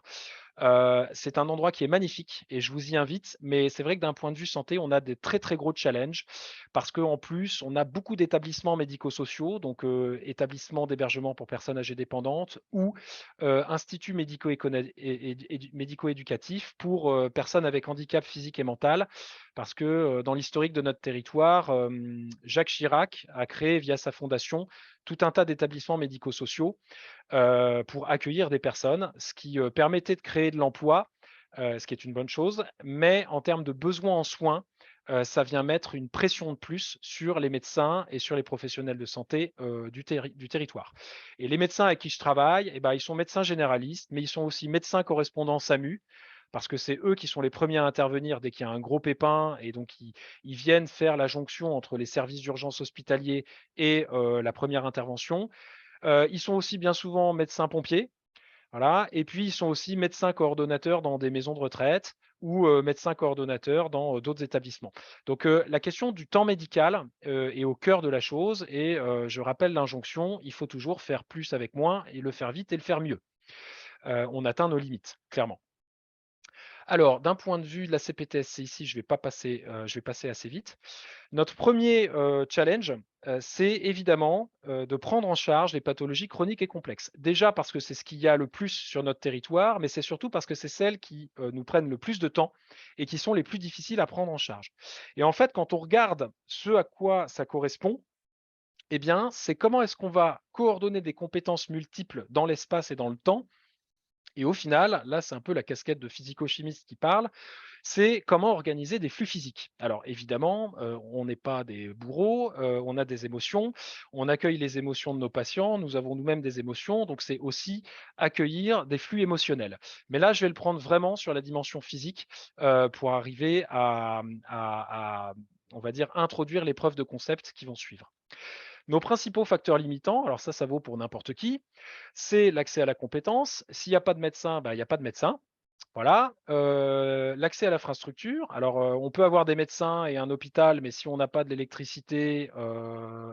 Speaker 2: C'est un endroit qui est magnifique et je vous y invite, mais c'est vrai que d'un point de vue santé, on a des très, très gros challenges parce qu'en plus, on a beaucoup d'établissements médico-sociaux, donc établissements d'hébergement pour personnes âgées dépendantes ou instituts médico-éducatifs pour personnes avec handicap physique et mental. Parce que dans l'historique de notre territoire, Jacques Chirac a créé via sa fondation tout un tas d'établissements médico-sociaux pour accueillir des personnes, ce qui permettait de créer de l'emploi, ce qui est une bonne chose. Mais en termes de besoins en soins, ça vient mettre une pression de plus sur les médecins et sur les professionnels de santé du territoire. Et les médecins avec qui je travaille, eh ben, ils sont médecins généralistes, mais ils sont aussi médecins correspondants SAMU, parce que c'est eux qui sont les premiers à intervenir dès qu'il y a un gros pépin, et donc ils viennent faire la jonction entre les services d'urgence hospitaliers et la première intervention. Ils sont aussi bien souvent médecins pompiers, voilà, et puis ils sont aussi médecins coordonnateurs dans des maisons de retraite ou médecins coordonnateurs dans d'autres établissements. Donc la question du temps médical est au cœur de la chose, et je rappelle l'injonction, il faut toujours faire plus avec moins et le faire vite et le faire mieux. On atteint nos limites, clairement. Alors, d'un point de vue de la CPTSC ici, je vais passer assez vite. Notre premier challenge, c'est évidemment, de prendre en charge les pathologies chroniques et complexes. Déjà parce que c'est ce qu'il y a le plus sur notre territoire, mais c'est surtout parce que c'est celles qui, nous prennent le plus de temps et qui sont les plus difficiles à prendre en charge. Et en fait, quand on regarde ce à quoi ça correspond, eh bien, c'est comment est-ce qu'on va coordonner des compétences multiples dans l'espace et dans le temps. Et au final, là, c'est un peu la casquette de physico-chimiste qui parle, c'est comment organiser des flux physiques. Alors évidemment, on n'est pas des bourreaux, on a des émotions, on accueille les émotions de nos patients, nous avons nous-mêmes des émotions, donc c'est aussi accueillir des flux émotionnels. Mais là, je vais le prendre vraiment sur la dimension physique, pour arriver à, on va dire, introduire les preuves de concept qui vont suivre. Nos principaux facteurs limitants, alors ça vaut pour n'importe qui, c'est l'accès à la compétence. S'il n'y a pas de médecin, bah, il n'y a pas de médecin. Voilà, l'accès à l'infrastructure. Alors, on peut avoir des médecins et un hôpital, mais si on n'a pas de l'électricité,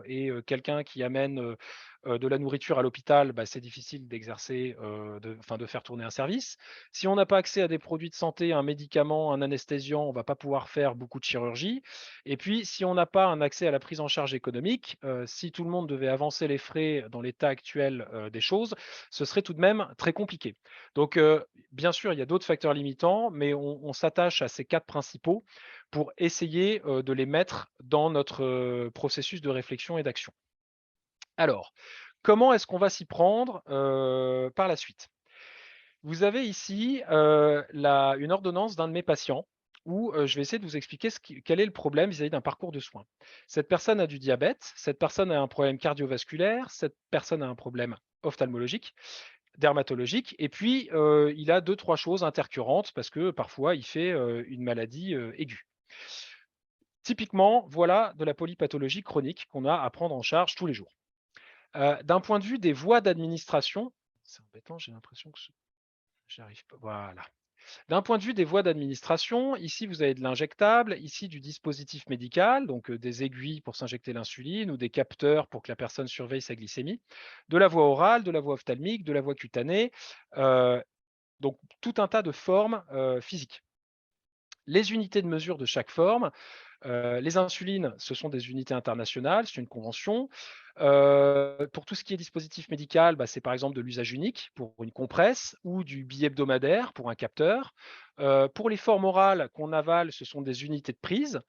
Speaker 2: et quelqu'un qui amène, de la nourriture à l'hôpital, bah, c'est difficile d'exercer, de faire tourner un service. Si on n'a pas accès à des produits de santé, un médicament, un anesthésiant, on va pas pouvoir faire beaucoup de chirurgie. Et puis, si on n'a pas un accès à la prise en charge économique, si tout le monde devait avancer les frais dans l'état actuel, des choses, ce serait tout de même très compliqué. Donc, bien sûr, il y a d'autres facteurs limitants, mais on s'attache à ces 4 principaux pour essayer, de les mettre dans notre, processus de réflexion et d'action. Alors, comment est-ce qu'on va s'y prendre, par la suite? Vous avez ici, une ordonnance d'un de mes patients où, je vais essayer de vous expliquer quel est le problème vis-à-vis d'un parcours de soins. Cette personne a du diabète, cette personne a un problème cardiovasculaire, cette personne a un problème ophtalmologique, dermatologique, et puis, il a deux-trois choses intercurrentes parce que parfois il fait, une maladie, aiguë. Typiquement, voilà de la polypathologie chronique qu'on a à prendre en charge tous les jours. D'un point de vue des voies d'administration, c'est embêtant, j'ai l'impression que j'y arrive pas, voilà. D'un point de vue des voies d'administration, ici vous avez de l'injectable, ici du dispositif médical, donc des aiguilles pour s'injecter l'insuline ou des capteurs pour que la personne surveille sa glycémie, de la voie orale, de la voie ophtalmique, de la voie cutanée, donc tout un tas de formes physiques. Les unités de mesure de chaque forme, les insulines, ce sont des unités internationales, c'est une convention. Pour tout ce qui est dispositif médical, bah, c'est par exemple de l'usage unique pour une compresse ou du billet hebdomadaire pour un capteur. Pour les formes orales qu'on avale, ce sont des unités de prise.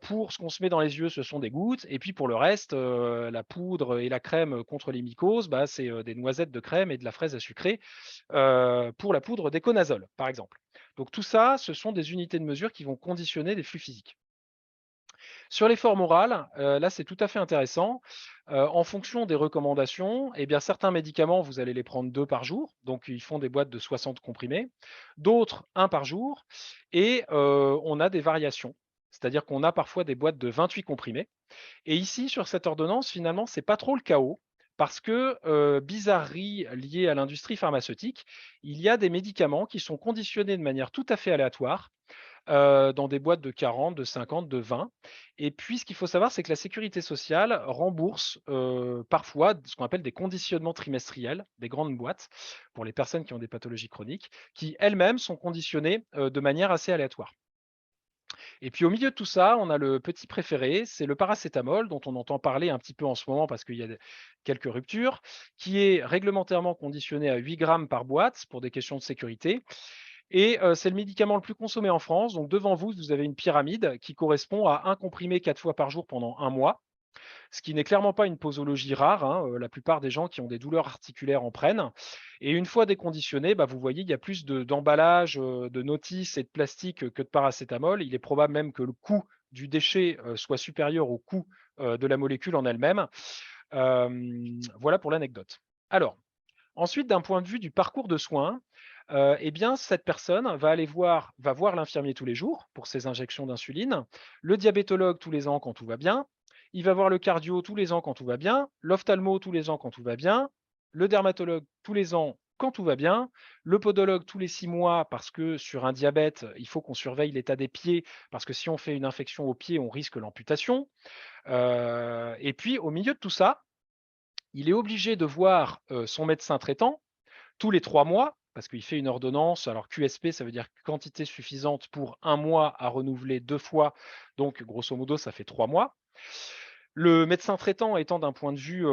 Speaker 2: Pour ce qu'on se met dans les yeux, ce sont des gouttes. Et puis pour le reste, la poudre et la crème contre les mycoses, bah, c'est des noisettes de crème et de la fraise à sucrer pour la poudre d'éconazole, par exemple. Donc tout ça, ce sont des unités de mesure qui vont conditionner des flux physiques. Sur les formes orales, là, c'est tout à fait intéressant. En fonction des recommandations, eh bien, certains médicaments, vous allez les prendre 2 par jour, donc ils font des boîtes de 60 comprimés. D'autres, 1 par jour et on a des variations. C'est-à-dire qu'on a parfois des boîtes de 28 comprimés et ici, sur cette ordonnance, finalement, c'est pas trop le chaos parce que, bizarrerie liée à l'industrie pharmaceutique, il y a des médicaments qui sont conditionnés de manière tout à fait aléatoire dans des boîtes de 40, de 50, de 20. Et puis, ce qu'il faut savoir, c'est que la sécurité sociale rembourse parfois ce qu'on appelle des conditionnements trimestriels, des grandes boîtes, pour les personnes qui ont des pathologies chroniques, qui elles-mêmes sont conditionnées de manière assez aléatoire. Et puis au milieu de tout ça, on a le petit préféré, c'est le paracétamol, dont on entend parler un petit peu en ce moment parce qu'il y a quelques ruptures, qui est réglementairement conditionné à 8 grammes par boîte pour des questions de sécurité. Et c'est le médicament le plus consommé en France. Donc devant vous, vous avez une pyramide qui correspond à un comprimé 4 fois par jour pendant un mois, ce qui n'est clairement pas une posologie rare, hein. La plupart des gens qui ont des douleurs articulaires en prennent. Et une fois déconditionné, bah, vous voyez, il y a plus d'emballage, de notices et de plastique que de paracétamol. Il est probable même que le coût du déchet soit supérieur au coût de la molécule en elle-même. Voilà pour l'anecdote. Alors, ensuite, d'un point de vue du parcours de soins, eh bien, cette personne va voir l'infirmier tous les jours pour ses injections d'insuline, le diabétologue tous les ans quand tout va bien, il va voir le cardio tous les ans quand tout va bien, l'ophtalmo tous les ans quand tout va bien, le dermatologue tous les ans quand tout va bien, le podologue tous les 6 mois parce que sur un diabète, il faut qu'on surveille l'état des pieds parce que si on fait une infection au pied, on risque l'amputation. Et puis au milieu de tout ça, il est obligé de voir, son médecin traitant tous les 3 mois, parce qu'il fait une ordonnance. Alors QSP, ça veut dire quantité suffisante pour un mois à renouveler 2 fois, donc grosso modo, ça fait 3 mois. Le médecin traitant étant d'un point de vue,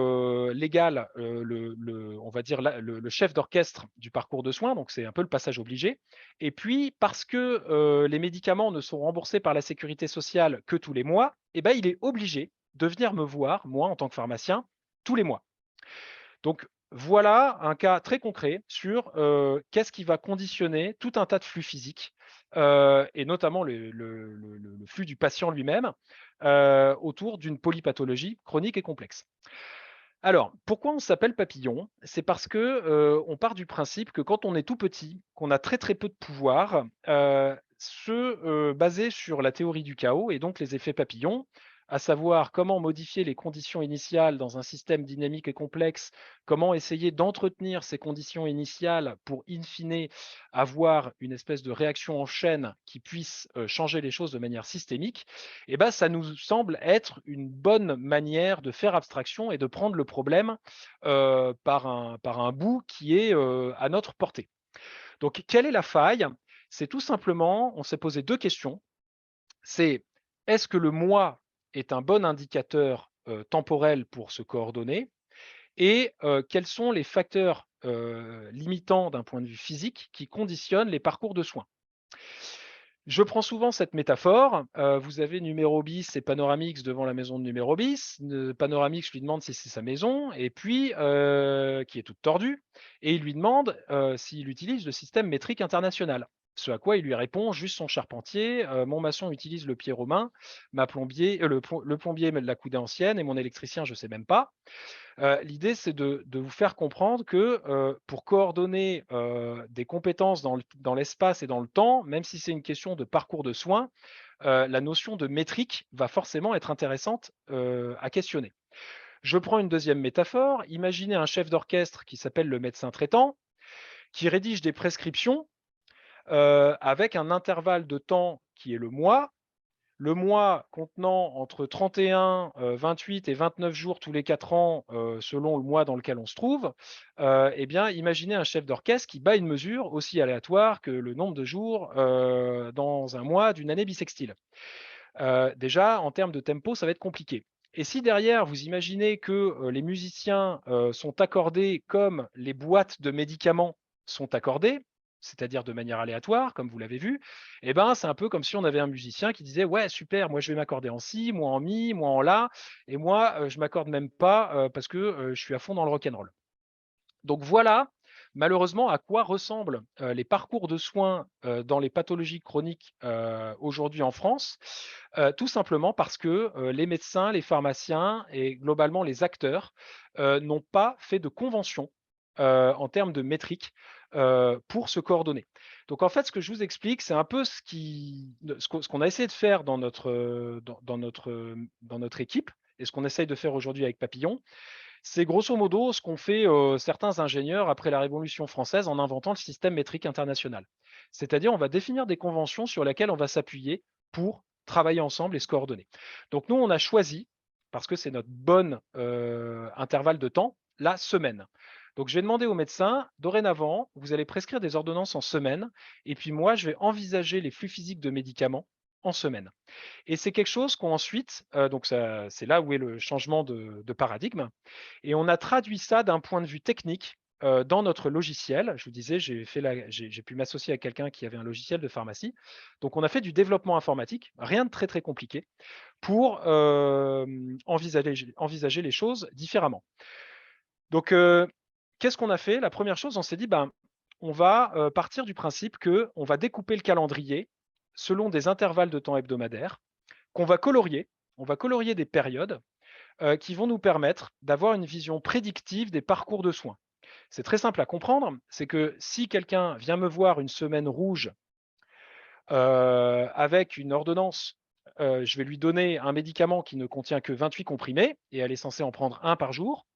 Speaker 2: légal, on va dire le chef d'orchestre du parcours de soins, donc c'est un peu le passage obligé. Et puis parce que, les médicaments ne sont remboursés par la sécurité sociale que tous les mois, et ben, il est obligé de venir me voir, moi, en tant que pharmacien, tous les mois. Donc voilà un cas très concret sur, qu'est-ce qui va conditionner tout un tas de flux physiques, et notamment le flux du patient lui-même, autour d'une polypathologie chronique et complexe. Alors, pourquoi on s'appelle papillon? C'est parce que, on part du principe que quand on est tout petit, qu'on a très, très peu de pouvoir, baser sur la théorie du chaos et donc les effets papillons, à savoir comment modifier les conditions initiales dans un système dynamique et complexe, comment essayer d'entretenir ces conditions initiales pour, in fine, avoir une espèce de réaction en chaîne qui puisse, changer les choses de manière systémique. Et ben, ça nous semble être une bonne manière de faire abstraction et de prendre le problème par un bout qui est à notre portée. Donc, quelle est la faille? C'est tout simplement, on s'est posé 2 questions. C'est est-ce que le moi est un bon indicateur temporel pour se coordonner? Et quels sont les facteurs limitants d'un point de vue physique qui conditionnent les parcours de soins? Je prends souvent cette métaphore. Vous avez numéro bis et Panoramix devant la maison de numéro bis. Panoramix lui demande si c'est sa maison et puis, qui est toute tordue et il lui demande, s'il utilise le système métrique international. Ce à quoi il lui répond: «Juste son charpentier, mon maçon utilise le pied romain, ma plombier le plombier met de la coudée ancienne et mon électricien, je sais même pas». L'idée, c'est de vous faire comprendre que, pour coordonner, des compétences dans l'espace et dans le temps, même si c'est une question de parcours de soins, la notion de métrique va forcément être intéressante, à questionner. Je prends une deuxième métaphore. Imaginez un chef d'orchestre qui s'appelle le médecin traitant, qui rédige des prescriptions, avec un intervalle de temps qui est le mois. le mois contenant entre 31, 28 et 29 jours tous les 4 ans, selon le mois dans lequel on se trouve, eh bien, imaginez un chef d'orchestre qui bat une mesure aussi aléatoire que le nombre de jours, dans un mois d'une année bissextile. Déjà, en termes de tempo, ça va être compliqué. Et si derrière, vous imaginez que, les musiciens, sont accordés comme les boîtes de médicaments sont accordées, c'est-à-dire de manière aléatoire, comme vous l'avez vu, eh ben, c'est un peu comme si on avait un musicien qui disait: «Ouais, super, moi je vais m'accorder en si, moi en mi, moi en la et moi, je m'accorde même pas, parce que, je suis à fond dans le rock and roll». Donc voilà, malheureusement, à quoi ressemblent, les parcours de soins, dans les pathologies chroniques, aujourd'hui en France. Tout simplement parce que, les médecins, les pharmaciens et globalement les acteurs, n'ont pas fait de convention, en termes de métrique, pour se coordonner. Donc en fait, ce que je vous explique, c'est un peu ce qu'on a essayé de faire dans notre, dans notre équipe et ce qu'on essaye de faire aujourd'hui avec Papillon. C'est grosso modo ce qu'ont fait, certains ingénieurs après la Révolution française en inventant le système métrique international. C'est-à-dire, on va définir des conventions sur lesquelles on va s'appuyer pour travailler ensemble et se coordonner. Donc nous, on a choisi, parce que c'est notre bonne, intervalle de temps, la semaine. Donc je vais demander aux médecins, dorénavant, vous allez prescrire des ordonnances en semaine et puis moi, je vais envisager les flux physiques de médicaments en semaine. Et c'est quelque chose qu'ensuite, donc ça c'est là où est le changement de paradigme et on a traduit ça d'un point de vue technique, dans notre logiciel. Je vous disais, j'ai pu m'associer à quelqu'un qui avait un logiciel de pharmacie. Donc on a fait du développement informatique, rien de très, très compliqué pour, envisager les choses différemment. Donc, qu'est-ce qu'on a fait? La première chose, on s'est dit: «Ben, on va, partir du principe que on va découper le calendrier selon des intervalles de temps hebdomadaires qu'on va colorier. On va colorier des périodes, qui vont nous permettre d'avoir une vision prédictive des parcours de soins. C'est très simple à comprendre, c'est que si quelqu'un vient me voir une semaine rouge, avec une ordonnance, je vais lui donner un médicament qui ne contient que 28 comprimés et elle est censée en prendre un par jour.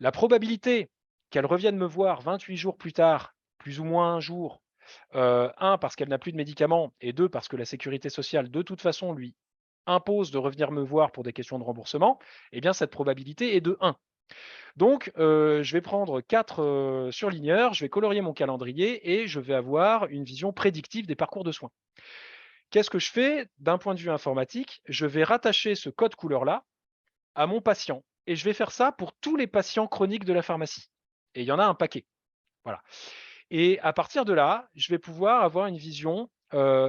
Speaker 2: La probabilité qu'elle revienne me voir 28 jours plus tard, plus ou moins un jour, 1 parce qu'elle n'a plus de médicaments et 2 parce que la sécurité sociale, de toute façon, lui impose de revenir me voir pour des questions de remboursement, eh bien cette probabilité est de 1. Donc je vais prendre 4, surligneurs, je vais colorier mon calendrier et je vais avoir une vision prédictive des parcours de soins. Qu'est-ce que je fais? D'un point de vue informatique, je vais rattacher ce code couleur-là à mon patient et je vais faire ça pour tous les patients chroniques de la pharmacie et il y en a un paquet, voilà. Et à partir de là, je vais pouvoir avoir une vision,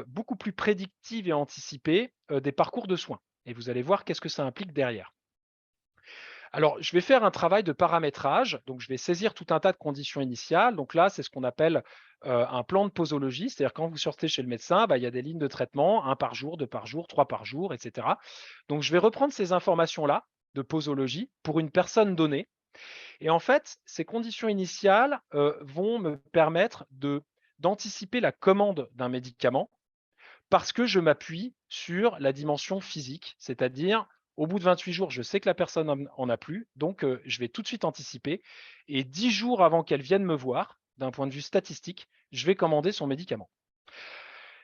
Speaker 2: beaucoup plus prédictive et anticipée, des parcours de soins et vous allez voir qu'est-ce que ça implique derrière. Alors, je vais faire un travail de paramétrage, donc je vais saisir tout un tas de conditions initiales. Donc là, c'est ce qu'on appelle, un plan de posologie, c'est-à-dire quand vous sortez chez le médecin, bah, il y a des lignes de traitement, un par jour, 2 par jour, 3 par jour et cetera. Donc je vais reprendre ces informations-là de posologie pour une personne donnée et en fait, ces conditions initiales, vont me permettre d'anticiper la commande d'un médicament parce que je m'appuie sur la dimension physique. C'est-à-dire, au bout de 28 jours, je sais que la personne en a plus, donc je vais tout de suite anticiper et 10 jours avant qu'elle vienne me voir, d'un point de vue statistique, je vais commander son médicament.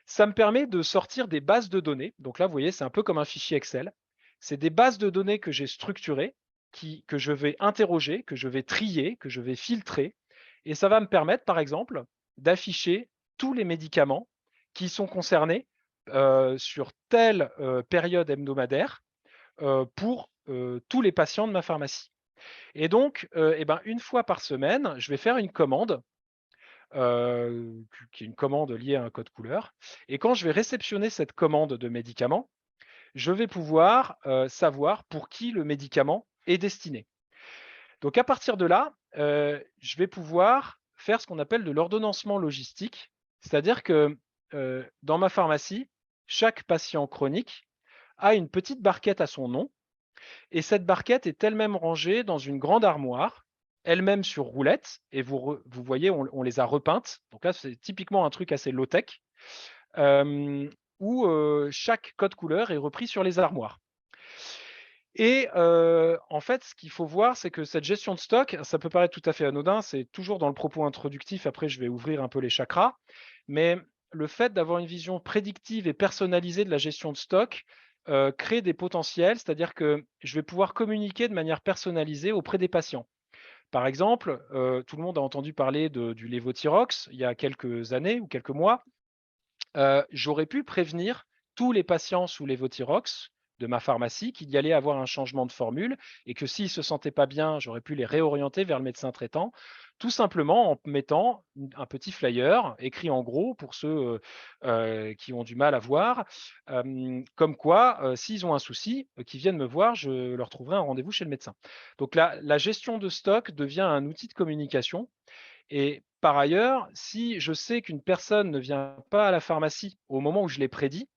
Speaker 2: Ça me permet de sortir des bases de données. Donc là, vous voyez, c'est un peu comme un fichier Excel. C'est des bases de données que j'ai structurées, que je vais interroger, que je vais trier, que je vais filtrer. Et ça va me permettre, par exemple, d'afficher tous les médicaments qui sont concernés sur telle période hebdomadaire pour tous les patients de ma pharmacie. Et donc, eh ben, une fois par semaine, je vais faire une commande qui est une commande liée à un code couleur. Et quand je vais réceptionner cette commande de médicament, je vais pouvoir, savoir pour qui le médicament est destiné. Donc à partir de là, je vais pouvoir faire ce qu'on appelle de l'ordonnancement logistique. C'est-à-dire que, dans ma pharmacie, chaque patient chronique a une petite barquette à son nom et cette barquette est elle-même rangée dans une grande armoire, elle-même sur roulette et vous voyez, on les a repeintes. Donc là, c'est typiquement un truc assez low tech, hem, où, chaque code couleur est repris sur les armoires. Et en fait, ce qu'il faut voir, c'est que cette gestion de stock, ça peut paraître tout à fait anodin, c'est toujours dans le propos introductif, après je vais ouvrir un peu les chakras, mais le fait d'avoir une vision prédictive et personnalisée de la gestion de stock, créer des potentiels, c'est-à-dire que je vais pouvoir communiquer de manière personnalisée auprès des patients. Par exemple, tout le monde a entendu parler du lévothyrox il y a quelques années ou quelques mois. J'aurais pu prévenir tous les patients sous lévothyrox de ma pharmacie qu'il y allait avoir un changement de formule et que s'ils se sentaient pas bien, j'aurais pu les réorienter vers le médecin traitant, tout simplement en mettant un petit flyer écrit en gros pour ceux, qui ont du mal à voir, comme quoi, s'ils ont un souci, qu'ils viennent me voir, je leur trouverai un rendez-vous chez le médecin. Donc la gestion de stock devient un outil de communication et par ailleurs, si je sais qu'une personne ne vient pas à la pharmacie au moment où je l'ai prédit,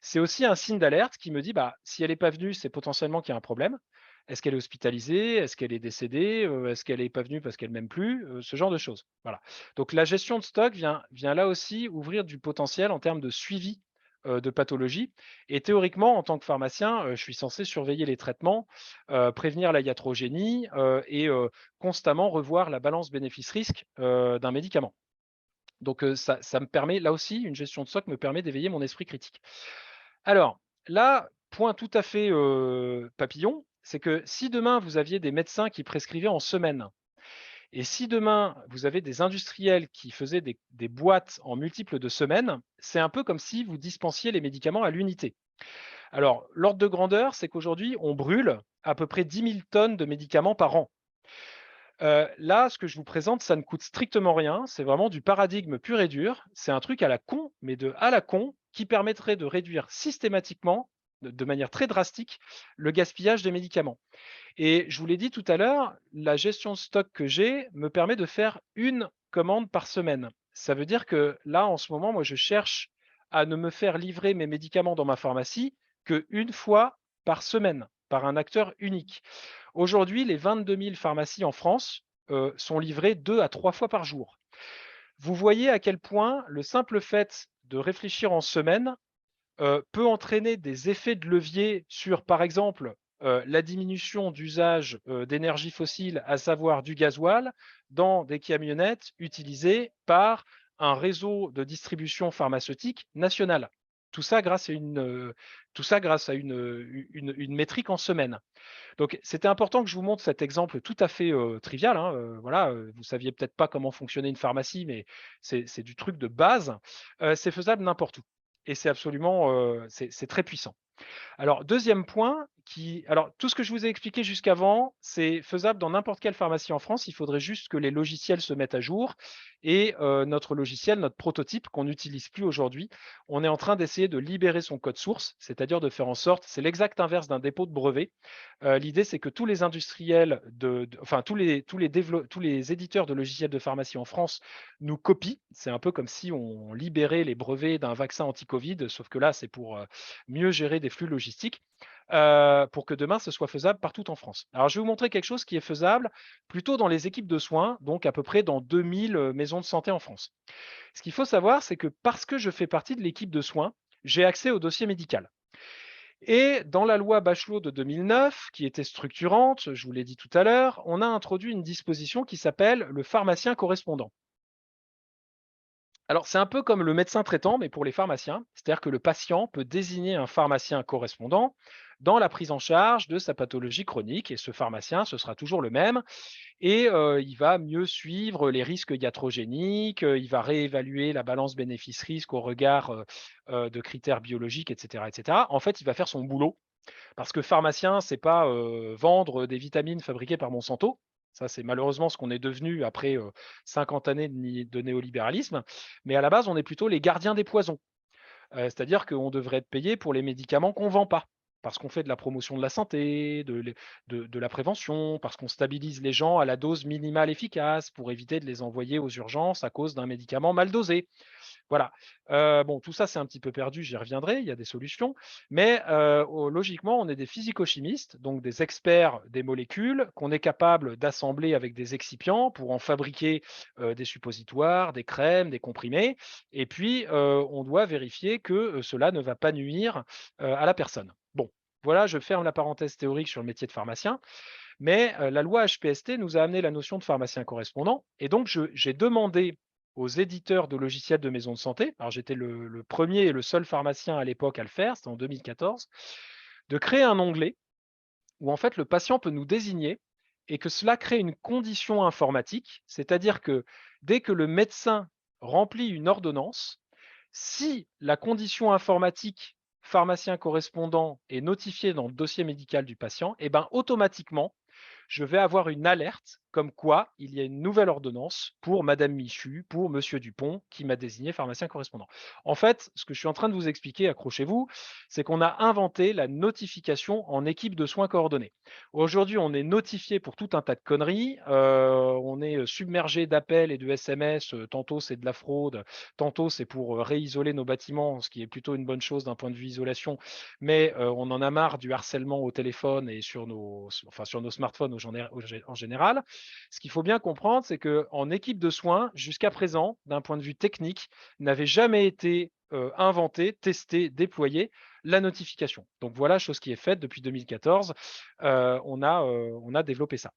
Speaker 2: c'est aussi un signe d'alerte qui me dit, bah, si elle n'est pas venue, c'est potentiellement qu'il y a un problème. Est-ce qu'elle est hospitalisée? Est-ce qu'elle est décédée? Est-ce qu'elle n'est pas venue parce qu'elle m'aime plus? Ce genre de choses. Voilà. Donc la gestion de stock vient là aussi ouvrir du potentiel en termes de suivi de pathologie. Et théoriquement, en tant que pharmacien, je suis censé surveiller les traitements, prévenir la iatrogénie et constamment revoir la balance bénéfice-risque d'un médicament. Donc ça me permet, là aussi, une gestion de stock me permet d'éveiller mon esprit critique. Alors là, point tout à fait papillon, c'est que si demain vous aviez des médecins qui prescrivaient en semaine, et si demain vous avez des industriels qui faisaient des boîtes en multiples de semaines, c'est un peu comme si vous dispensiez les médicaments à l'unité. Alors, l'ordre de grandeur, c'est qu'aujourd'hui, on brûle à peu près 10 000 tonnes de médicaments par an. Là, ce que je vous présente, ça ne coûte strictement rien. C'est vraiment du paradigme pur et dur. C'est un truc à la con, mais de à la con, qui permettrait de réduire systématiquement, de manière très drastique, le gaspillage des médicaments. Et je vous l'ai dit tout à l'heure, la gestion de stock que j'ai me permet de faire une commande par semaine. Ça veut dire que là, en ce moment, moi, je cherche à ne me faire livrer mes médicaments dans ma pharmacie qu'une fois par semaine, par un acteur unique. Aujourd'hui, les 22 000 pharmacies en France sont livrées 2 à 3 fois par jour. Vous voyez à quel point le simple fait de réfléchir en semaine peut entraîner des effets de levier sur, par exemple, la diminution d'usage d'énergie fossile, à savoir du gasoil, dans des camionnettes utilisées par un réseau de distribution pharmaceutique national. Tout ça grâce à une métrique en semaine. Donc, c'était important que je vous montre cet exemple tout à fait trivial, hein, voilà, vous saviez peut-être pas comment fonctionnait une pharmacie, mais c'est du truc de base. C'est faisable n'importe où et c'est absolument, c'est très puissant. Alors, deuxième point, alors tout ce que je vous ai expliqué jusqu'avant, c'est faisable dans n'importe quelle pharmacie en France. Il faudrait juste que les logiciels se mettent à jour et notre logiciel, notre prototype qu'on n'utilise plus aujourd'hui, on est en train d'essayer de libérer son code source, c'est-à-dire de faire en sorte, c'est l'exact inverse d'un dépôt de brevet. L'idée, c'est que tous les industriels enfin tous les éditeurs de logiciels de pharmacie en France nous copient. C'est un peu comme si on libérait les brevets d'un vaccin anti-Covid, sauf que là, c'est pour mieux gérer des flux logistiques, pour que demain, ce soit faisable partout en France. Alors, je vais vous montrer quelque chose qui est faisable plutôt dans les équipes de soins, donc à peu près dans 2000 maisons de santé en France. Ce qu'il faut savoir, c'est que parce que je fais partie de l'équipe de soins, j'ai accès au dossier médical. Et dans la loi Bachelot de 2009, qui était structurante, je vous l'ai dit tout à l'heure, on a introduit une disposition qui s'appelle le pharmacien correspondant. Alors, c'est un peu comme le médecin traitant, mais pour les pharmaciens. C'est-à-dire que le patient peut désigner un pharmacien correspondant dans la prise en charge de sa pathologie chronique. Et ce pharmacien, ce sera toujours le même. Et il va mieux suivre les risques iatrogéniques, il va réévaluer la balance bénéfice-risque au regard de critères biologiques, etc., etc. En fait, il va faire son boulot. Parce que pharmacien, c'est pas vendre des vitamines fabriquées par Monsanto. Ça, c'est malheureusement ce qu'on est devenu après 50 années de néolibéralisme. Mais à la base, on est plutôt les gardiens des poisons. C'est-à-dire qu'on devrait être payé pour les médicaments qu'on ne vend pas. Parce qu'on fait de la promotion de la santé, de la prévention, parce qu'on stabilise les gens à la dose minimale efficace pour éviter de les envoyer aux urgences à cause d'un médicament mal dosé. Voilà. Bon, tout ça, c'est un petit peu perdu, j'y reviendrai, il y a des solutions. Mais logiquement, on est des physico-chimistes, donc des experts des molécules qu'on est capable d'assembler avec des excipients pour en fabriquer des suppositoires, des crèmes, des comprimés. Et puis, on doit vérifier que cela ne va pas nuire à la personne. Bon, voilà, je ferme la parenthèse théorique sur le métier de pharmacien. Mais la loi HPST nous a amené la notion de pharmacien correspondant. Et donc, j'ai demandé aux éditeurs de logiciels de maison de santé, alors j'étais le premier et le seul pharmacien à l'époque à le faire, c'était en 2014, de créer un onglet où en fait le patient peut nous désigner et que cela crée une condition informatique, c'est-à-dire que dès que le médecin remplit une ordonnance, si la condition informatique pharmacien correspondant est notifiée dans le dossier médical du patient, eh ben, automatiquement, je vais avoir une alerte comme quoi il y a une nouvelle ordonnance pour Madame Michu, pour Monsieur Dupont, qui m'a désigné pharmacien correspondant. En fait, ce que je suis en train de vous expliquer, accrochez-vous, c'est qu'on a inventé la notification en équipe de soins coordonnés. Aujourd'hui, on est notifié pour tout un tas de conneries. On est submergé d'appels et de SMS. Tantôt, c'est de la fraude. Tantôt, c'est pour réisoler nos bâtiments, ce qui est plutôt une bonne chose d'un point de vue isolation. Mais on en a marre du harcèlement au téléphone et sur nos smartphones en général. Ce qu'il faut bien comprendre, c'est qu'en équipe de soins, jusqu'à présent, d'un point de vue technique, n'avait jamais été inventé, testé, déployé la notification. Donc voilà, chose qui est faite depuis 2014. On a développé ça.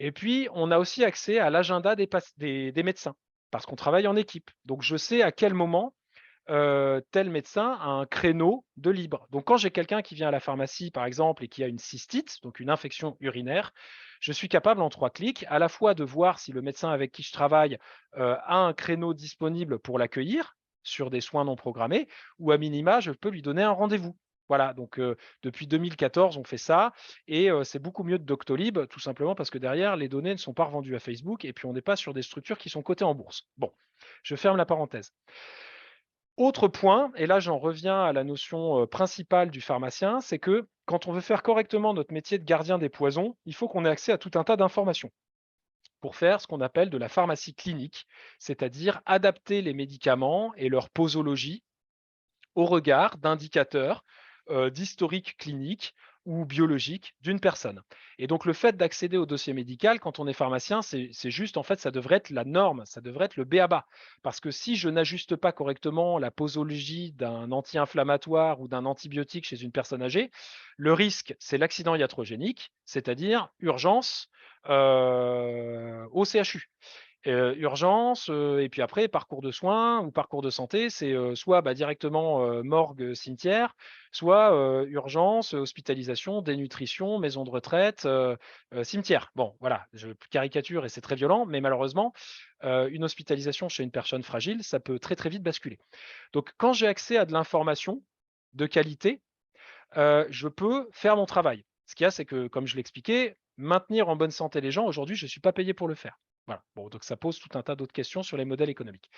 Speaker 2: Et puis, on a aussi accès à l'agenda des médecins parce qu'on travaille en équipe. Donc, je sais à quel moment tel médecin a un créneau de libre. Donc, quand j'ai quelqu'un qui vient à la pharmacie, par exemple, et qui a une cystite, donc une infection urinaire, je suis capable en 3 clics à la fois de voir si le médecin avec qui je travaille a un créneau disponible pour l'accueillir sur des soins non programmés, ou à minima, je peux lui donner un rendez-vous. Voilà, donc depuis 2014, on fait ça et c'est beaucoup mieux que Doctolib, tout simplement parce que derrière, les données ne sont pas revendues à Facebook et puis on n'est pas sur des structures qui sont cotées en bourse. Bon, je ferme la parenthèse. Autre point, et là j'en reviens à la notion principale du pharmacien, c'est que quand on veut faire correctement notre métier de gardien des poisons, il faut qu'on ait accès à tout un tas d'informations pour faire ce qu'on appelle de la pharmacie clinique, c'est-à-dire adapter les médicaments et leur posologie au regard d'indicateurs d'historique clinique ou biologique d'une personne. Et donc le fait d'accéder au dossier médical quand on est pharmacien, c'est juste, en fait, ça devrait être la norme, ça devrait être le b.a.-ba. Parce que si je n'ajuste pas correctement la posologie d'un anti-inflammatoire ou d'un antibiotique chez une personne âgée, le risque, c'est l'accident iatrogénique, c'est-à-dire urgence au CHU. Urgence, et puis après parcours de soins ou parcours de santé, c'est, soit, bah, directement, morgue, cimetière, soit, urgence, hospitalisation, dénutrition, maison de retraite, cimetière. Bon, voilà, je caricature et c'est très violent, mais malheureusement, une hospitalisation chez une personne fragile, ça peut très, très vite basculer. Donc quand j'ai accès à de l'information de qualité, je peux faire mon travail. Ce qu'il y a, c'est que, comme je l'expliquais, maintenir en bonne santé les gens, aujourd'hui, je ne suis pas payé pour le faire. Voilà. Bon, donc ça pose tout un tas d'autres questions sur les modèles économiques.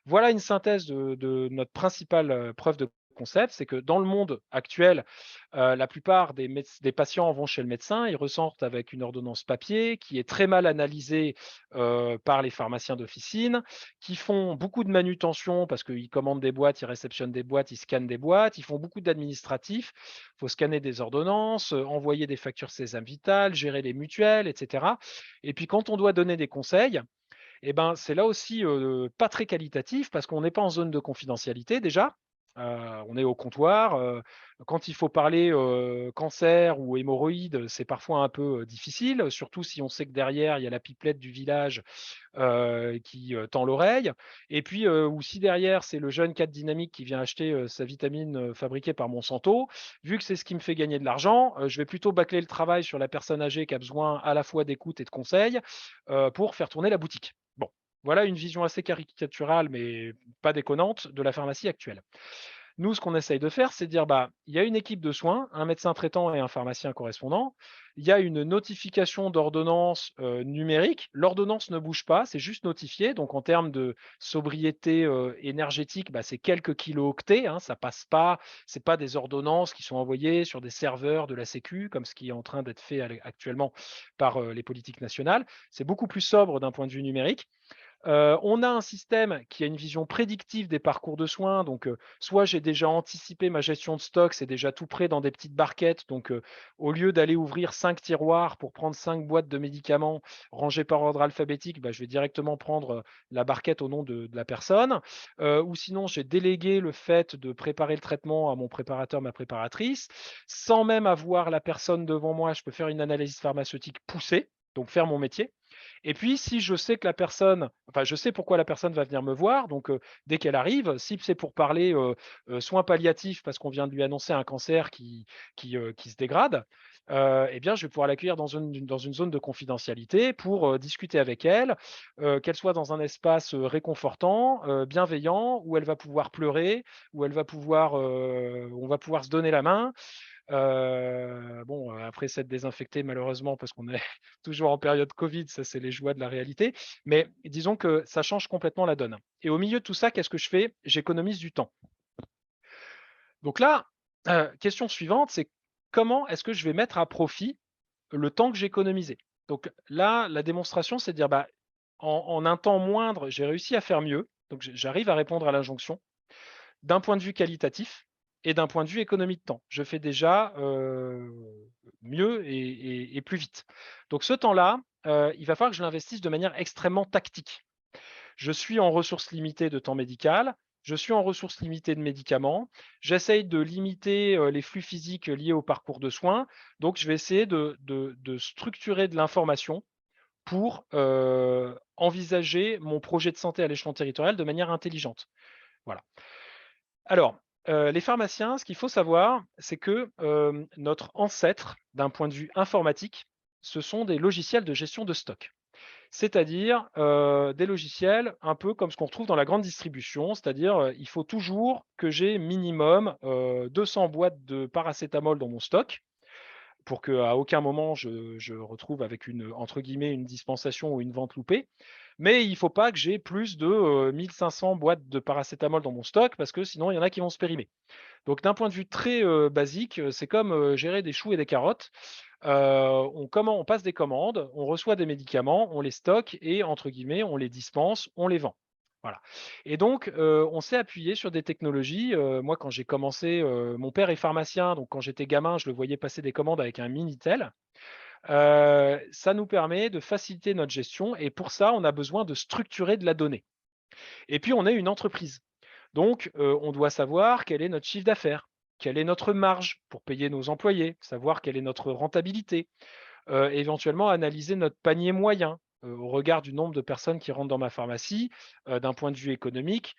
Speaker 2: Voilà une synthèse de notre principale preuve de concept, c'est que dans le monde actuel, la plupart des patients vont chez le médecin, ils ressortent avec une ordonnance papier qui est très mal analysée par les pharmaciens d'officine, qui font beaucoup de manutention parce qu'ils commandent des boîtes, ils réceptionnent des boîtes, ils scannent des boîtes, ils font beaucoup d'administratifs, il faut scanner des ordonnances, envoyer des factures Sésame Vital, gérer les mutuelles, etc. Et puis quand on doit donner des conseils, et ben, c'est là aussi, pas très qualitatif parce qu'on n'est pas en zone de confidentialité déjà. On est au comptoir, quand il faut parler, cancer ou hémorroïdes, c'est parfois un peu, difficile, surtout si on sait que derrière, il y a la pipelette du village, qui, tend l'oreille et puis, ou si derrière, c'est le jeune cadre dynamique qui vient acheter, sa vitamine, fabriquée par Monsanto, vu que c'est ce qui me fait gagner de l'argent, je vais plutôt bâcler le travail sur la personne âgée qui a besoin à la fois d'écoute et de conseils, pour faire tourner la boutique. Bon, voilà une vision assez caricaturale, mais pas déconnante, de la pharmacie actuelle. Nous, ce qu'on essaye de faire, c'est de dire, bah, il y a une équipe de soins, un médecin traitant et un pharmacien correspondant. Il y a une notification d'ordonnance numérique. L'ordonnance ne bouge pas, c'est juste notifié. Donc, en termes de sobriété énergétique, bah, c'est quelques kilo-octets, hein, ça passe pas. C'est pas des ordonnances qui sont envoyées sur des serveurs de la Sécu, comme ce qui est en train d'être fait actuellement par les politiques nationales. C'est beaucoup plus sobre d'un point de vue numérique. On a un système qui a une vision prédictive des parcours de soins, donc soit j'ai déjà anticipé ma gestion de stock, c'est déjà tout prêt dans des petites barquettes, donc au lieu d'aller ouvrir 5 tiroirs pour prendre 5 boîtes de médicaments rangées par ordre alphabétique, bah, je vais directement prendre, la barquette au nom de la personne. Ou sinon j'ai délégué le fait de préparer le traitement à mon préparateur, ma préparatrice. Sans même avoir la personne devant moi, je peux faire une analyse pharmaceutique poussée, donc faire mon métier. Et puis, si je sais que la personne, enfin, je sais pourquoi la personne va venir me voir, donc dès qu'elle arrive, si c'est pour parler soins palliatifs parce qu'on vient de lui annoncer un cancer qui se dégrade, eh bien, je vais pouvoir l'accueillir dans une zone de confidentialité pour discuter avec elle, qu'elle soit dans un espace réconfortant, bienveillant, où elle va pouvoir pleurer, où on va pouvoir se donner la main. Bon, après s'être désinfecté malheureusement parce qu'on est toujours en période Covid, ça c'est les joies de la réalité. Mais disons que ça change complètement la donne. Et au milieu de tout ça, qu'est-ce que je fais? J'économise du temps. Donc là, question suivante, c'est comment est-ce que je vais mettre à profit le temps que j'ai économisé? Donc là, la démonstration, c'est de dire, bah, en un temps moindre, j'ai réussi à faire mieux. Donc j'arrive à répondre à l'injonction d'un point de vue qualitatif et d'un point de vue économie de temps. Je fais déjà, mieux et plus vite. Donc ce temps-là, il va falloir que je l'investisse de manière extrêmement tactique. Je suis en ressources limitées de temps médical, je suis en ressources limitées de médicaments, j'essaye de limiter, les flux physiques liés au parcours de soins, donc je vais essayer de structurer de l'information pour, envisager mon projet de santé à l'échelon territorial de manière intelligente. Voilà. Alors, les pharmaciens, ce qu'il faut savoir, c'est que, notre ancêtre, d'un point de vue informatique, ce sont des logiciels de gestion de stock. C'est-à-dire, des logiciels un peu comme ce qu'on retrouve dans la grande distribution, c'est-à-dire, il faut toujours que j'ai minimum, 200 boîtes de paracétamol dans mon stock pour qu'à aucun moment je retrouve avec une, entre guillemets, «une dispensation» ou une vente loupée. Mais il ne faut pas que j'ai plus de, 1 500 boîtes de paracétamol dans mon stock parce que sinon il y en a qui vont se périmer. Donc d'un point de vue très, basique, c'est comme, gérer des choux et des carottes. On passe des commandes, on reçoit des médicaments, on les stocke et entre guillemets, on les dispense, on les vend. Voilà. Et donc, on s'est appuyé sur des technologies. Moi, quand j'ai commencé, mon père est pharmacien, donc quand j'étais gamin, je le voyais passer des commandes avec un Minitel. Ça nous permet de faciliter notre gestion et pour ça, on a besoin de structurer de la donnée. Et puis, on est une entreprise. Donc, on doit savoir quel est notre chiffre d'affaires, quelle est notre marge pour payer nos employés, savoir quelle est notre rentabilité, éventuellement analyser notre panier moyen, au regard du nombre de personnes qui rentrent dans ma pharmacie, d'un point de vue économique,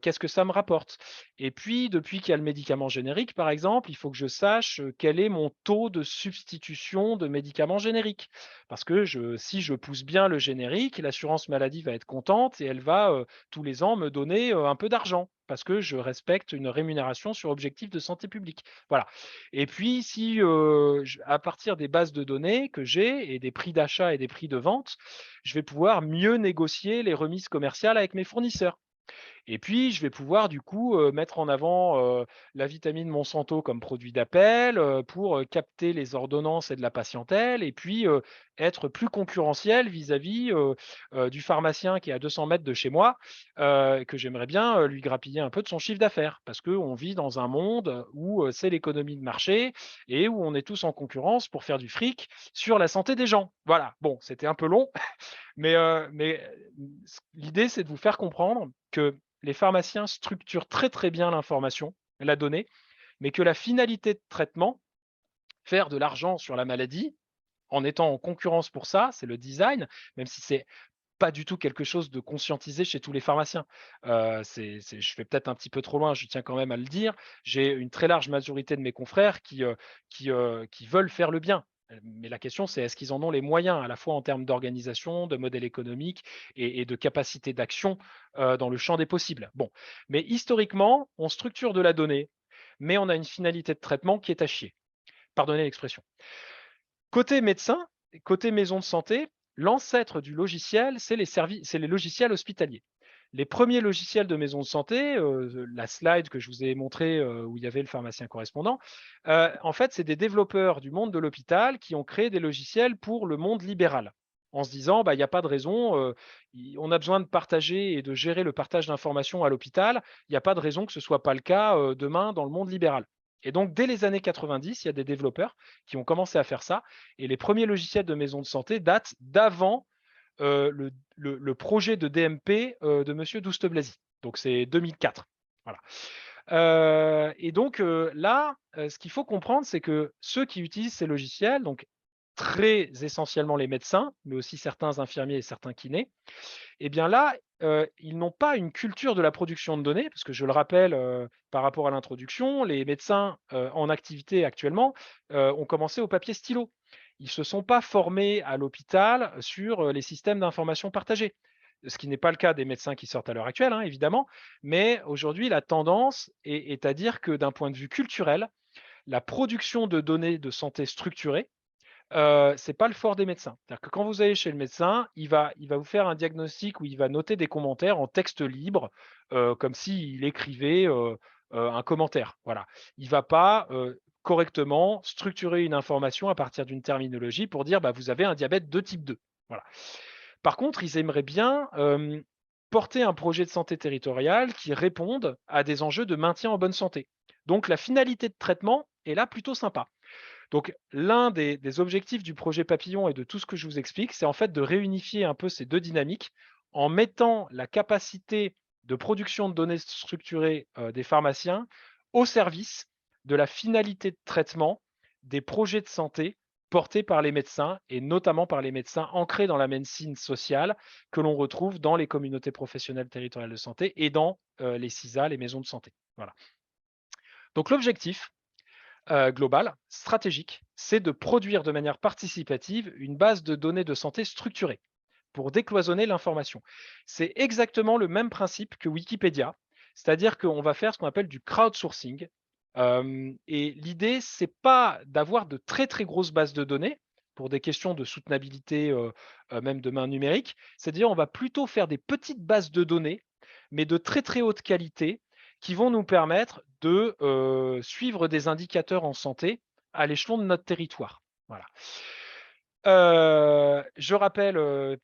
Speaker 2: qu'est-ce que ça me rapporte? Et puis, depuis qu'il y a le médicament générique, par exemple, il faut que je sache, quel est mon taux de substitution de médicaments génériques. Parce que si je pousse bien le générique, l'assurance maladie va être contente et elle va, tous les ans me donner, un peu d'argent parce que je respecte une rémunération sur objectif de santé publique. Voilà. Et puis si, à partir des bases de données que j'ai et des prix d'achat et des prix de vente, je vais pouvoir mieux négocier les remises commerciales avec mes fournisseurs. Et puis, je vais pouvoir du coup, mettre en avant, la vitamine Monsanto comme produit d'appel, pour, capter les ordonnances et de la patientèle et puis, être plus concurrentiel vis-à-vis, du pharmacien qui est à 200 mètres de chez moi, que j'aimerais bien, lui grappiller un peu de son chiffre d'affaires. Parce qu'on vit dans un monde où, c'est l'économie de marché et où on est tous en concurrence pour faire du fric sur la santé des gens. Voilà, bon, c'était un peu long, l'idée, c'est de vous faire comprendre que les pharmaciens structurent très, très bien l'information, la donnée, mais que la finalité de traitement, faire de l'argent sur la maladie, en étant en concurrence pour ça, c'est le design, même si c'est pas du tout quelque chose de conscientisé chez tous les pharmaciens. Je vais peut-être un petit peu trop loin, je tiens quand même à le dire. J'ai une très large majorité de mes confrères qui veulent faire le bien. Mais la question, c'est est-ce qu'ils en ont les moyens, à la fois en termes d'organisation, de modèle économique et de capacité d'action, dans le champ des possibles? Bon, mais historiquement, on structure de la donnée, mais on a une finalité de traitement qui est à chier. Pardonnez l'expression. Côté médecin, côté maison de santé, l'ancêtre du logiciel, c'est les logiciels hospitaliers. Les premiers logiciels de maison de santé, la slide que je vous ai montrée, où il y avait le pharmacien correspondant, en fait, c'est des développeurs du monde de l'hôpital qui ont créé des logiciels pour le monde libéral. En se disant: «Bah, il y a pas de raison, on a besoin de partager et de gérer le partage d'informations à l'hôpital. Il y a pas de raison que ce soit pas le cas, demain dans le monde libéral». Et donc dès les années 90, il y a des développeurs qui ont commencé à faire ça et les premiers logiciels de maison de santé datent d'avant, le projet de DMP, de monsieur Douste-Blazy. Donc c'est 2004. Voilà. Et donc, là, ce qu'il faut comprendre, c'est que ceux qui utilisent ces logiciels, donc très essentiellement les médecins, mais aussi certains infirmiers et certains kinés, eh bien là, ils n'ont pas une culture de la production de données, parce que je le rappelle, par rapport à l'introduction, les médecins, en activité actuellement, ont commencé au papier stylo. Ils ne se sont pas formés à l'hôpital sur, les systèmes d'information partagés. Ce qui n'est pas le cas des médecins qui sortent à l'heure actuelle, hein, évidemment, mais aujourd'hui la tendance est à dire que d'un point de vue culturel, la production de données de santé structurées, c'est pas le fort des médecins. C'est-à-dire que quand vous allez chez le médecin, il va vous faire un diagnostic où il va noter des commentaires en texte libre, comme s'il écrivait, un commentaire. Voilà. Il va pas, correctement structurer une information à partir d'une terminologie pour dire: «Bah, vous avez un diabète de type 2». Voilà. Par contre, ils aimeraient bien, porter un projet de santé territoriale qui réponde à des enjeux de maintien en bonne santé. Donc la finalité de traitement est là plutôt sympa. Donc, l'un des objectifs du projet Papillon et de tout ce que je vous explique, c'est en fait de réunifier un peu ces deux dynamiques en mettant la capacité de production de données structurées des pharmaciens au service de la finalité de traitement des projets de santé portés par les médecins et notamment par les médecins ancrés dans la médecine sociale que l'on retrouve dans les communautés professionnelles territoriales de santé et dans les CISA, les maisons de santé. Voilà. Donc l'objectif, global, stratégique, c'est de produire de manière participative une base de données de santé structurée pour décloisonner l'information. C'est exactement le même principe que Wikipédia, c'est-à-dire qu'on va faire ce qu'on appelle du crowdsourcing. Et l'idée, c'est pas d'avoir de très très grosses bases de données pour des questions de soutenabilité, même de main numérique. C'est-à-dire, on va plutôt faire des petites bases de données, mais de très très haute qualité, qui vont nous permettre de suivre des indicateurs en santé à l'échelon de notre territoire. Voilà. Je rappelle,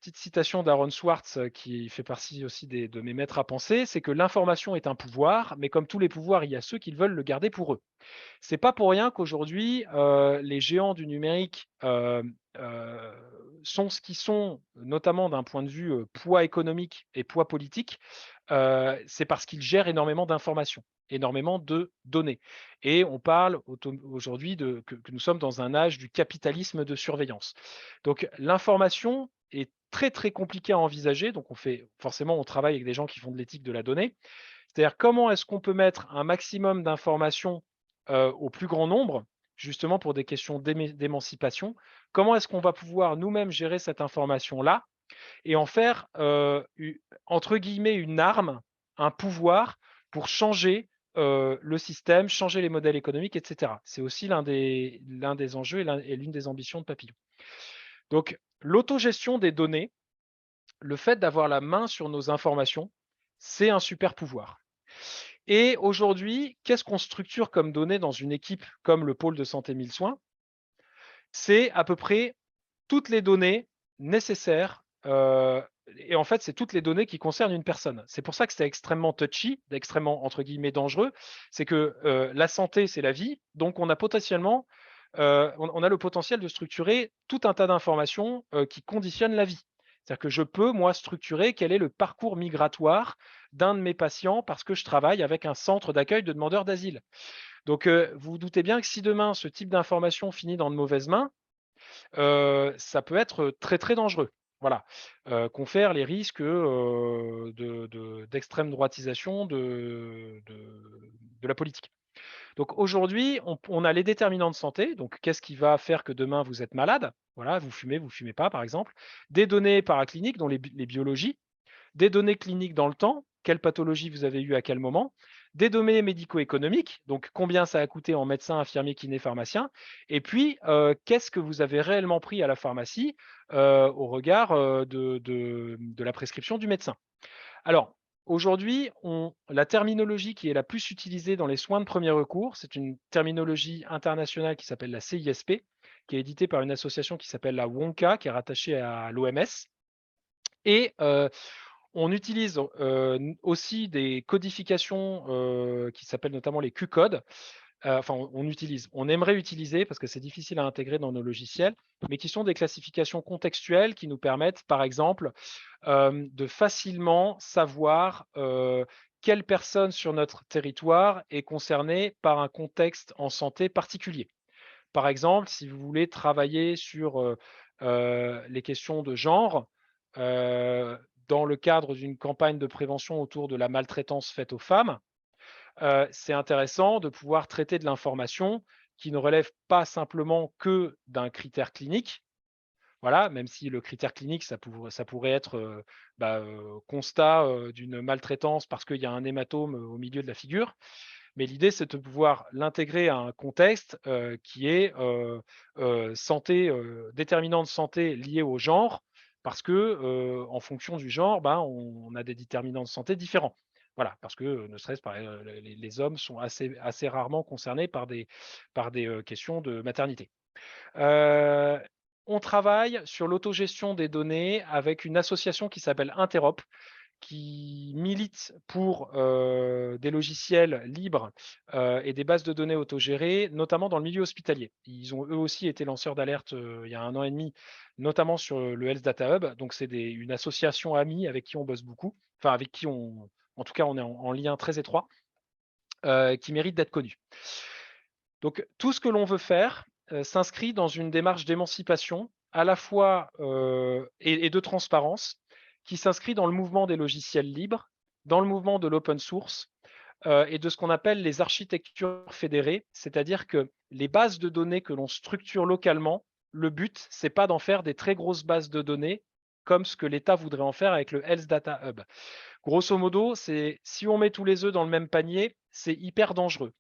Speaker 2: petite citation d'Aaron Swartz, qui fait partie aussi de mes maîtres à penser, c'est que l'information est un pouvoir, mais comme tous les pouvoirs, il y a ceux qui veulent le garder pour eux. C'est pas pour rien qu'aujourd'hui, les géants du numérique, heu, sont ce qu'ils sont, notamment d'un point de vue, poids économique et poids politique. C'est parce qu'ils gèrent énormément d'informations, énormément de données et on parle aujourd'hui de que nous sommes dans un âge du capitalisme de surveillance. Donc l'information est très, très compliquée à envisager, donc on travaille avec des gens qui font de l'éthique de la donnée. C'est-à-dire comment est-ce qu'on peut mettre un maximum d'informations, au plus grand nombre, justement pour des questions d'émancipation? Comment est-ce qu'on va pouvoir nous-mêmes gérer cette information-là et en faire, u entre guillemets «une arme», un pouvoir pour changer, le système, changer les modèles économiques et cetera. C'est aussi l'un des enjeux et l'une des ambitions de Papillon. Donc l'autogestion des données, le fait d'avoir la main sur nos informations, c'est un super pouvoir. Et aujourd'hui, qu'est-ce qu'on structure comme données dans une équipe comme le pôle de santé 1000 soins? C'est à peu près toutes les données nécessaires, et en fait, c'est toutes les données qui concernent une personne. C'est pour ça que c'est extrêmement touchy, extrêmement entre guillemets «dangereux». C'est que, la santé, c'est la vie, donc on a potentiellement, on a le potentiel de structurer tout un tas d'informations, qui conditionnent la vie. C'est-à-dire que je peux, moi, structurer quel est le parcours migratoire d'un de mes patients parce que je travaille avec un centre d'accueil de demandeurs d'asile. Donc, vous vous doutez bien que si demain ce type d'information finit dans de mauvaises mains, ça peut être très, très dangereux. Voilà, confère les risques, d'extrême droitisation de la politique. Donc aujourd'hui, on a les déterminants de santé, donc qu'est-ce qui va faire que demain vous êtes malade? Voilà, vous fumez pas par exemple. Des données paracliniques dont les biologies, des données cliniques dans le temps, quelle pathologie vous avez eu à quel moment, des données médico-économiques, donc combien ça a coûté en médecin, infirmier, kiné, pharmacien, et puis qu'est-ce que vous avez réellement pris à la pharmacie au regard de la prescription du médecin. Alors, aujourd'hui, la terminologie qui est la plus utilisée dans les soins de premier recours, c'est une terminologie internationale qui s'appelle la CISP, qui est éditée par une association qui s'appelle la WONCA, qui est rattachée à l'OMS. Et on utilise, aussi des codifications, qui s'appellent notamment les Q-codes. Enfin, on aimerait utiliser parce que c'est difficile à intégrer dans nos logiciels, mais qui sont des classifications contextuelles qui nous permettent, par exemple, de facilement savoir, quelle personne sur notre territoire est concernée par un contexte en santé particulier. Par exemple, si vous voulez travailler sur les questions de genre, euh, dans le cadre d'une campagne de prévention autour de la maltraitance faite aux femmes, c'est intéressant de pouvoir traiter de l'information qui ne relève pas simplement que d'un critère clinique. Voilà, même si le critère clinique, ça pourrait être constat d'une maltraitance parce qu'il y a un hématome au milieu de la figure. Mais l'idée, c'est de pouvoir l'intégrer à un contexte qui est santé, déterminant de santé lié au genre, parce que en fonction du genre, ben, on a des déterminants de santé différents. Voilà, parce que ne serait-ce pas les hommes sont assez rarement concernés par des questions de maternité. Euh, on travaille sur l'autogestion des données avec une association qui s'appelle Interop, qui milite pour des logiciels libres et des bases de données autogérées, notamment dans le milieu hospitalier. Ils ont eux aussi été lanceurs d'alerte il y a 1 an et demi, notamment sur le Health Data Hub. Donc c'est une association amie avec qui on bosse beaucoup, enfin avec qui en tout cas on est en lien très étroit, qui mérite d'être connue. Donc tout ce que l'on veut faire s'inscrit dans une démarche d'émancipation à la fois et de transparence qui s'inscrit dans le mouvement des logiciels libres, dans le mouvement de l'open source et de ce qu'on appelle les architectures fédérées, c'est-à-dire que les bases de données que l'on structure localement, le but, c'est pas d'en faire des très grosses bases de données comme ce que l'État voudrait en faire avec le Health Data Hub. Grosso modo, c'est si on met tous les œufs dans le même panier, c'est hyper dangereux.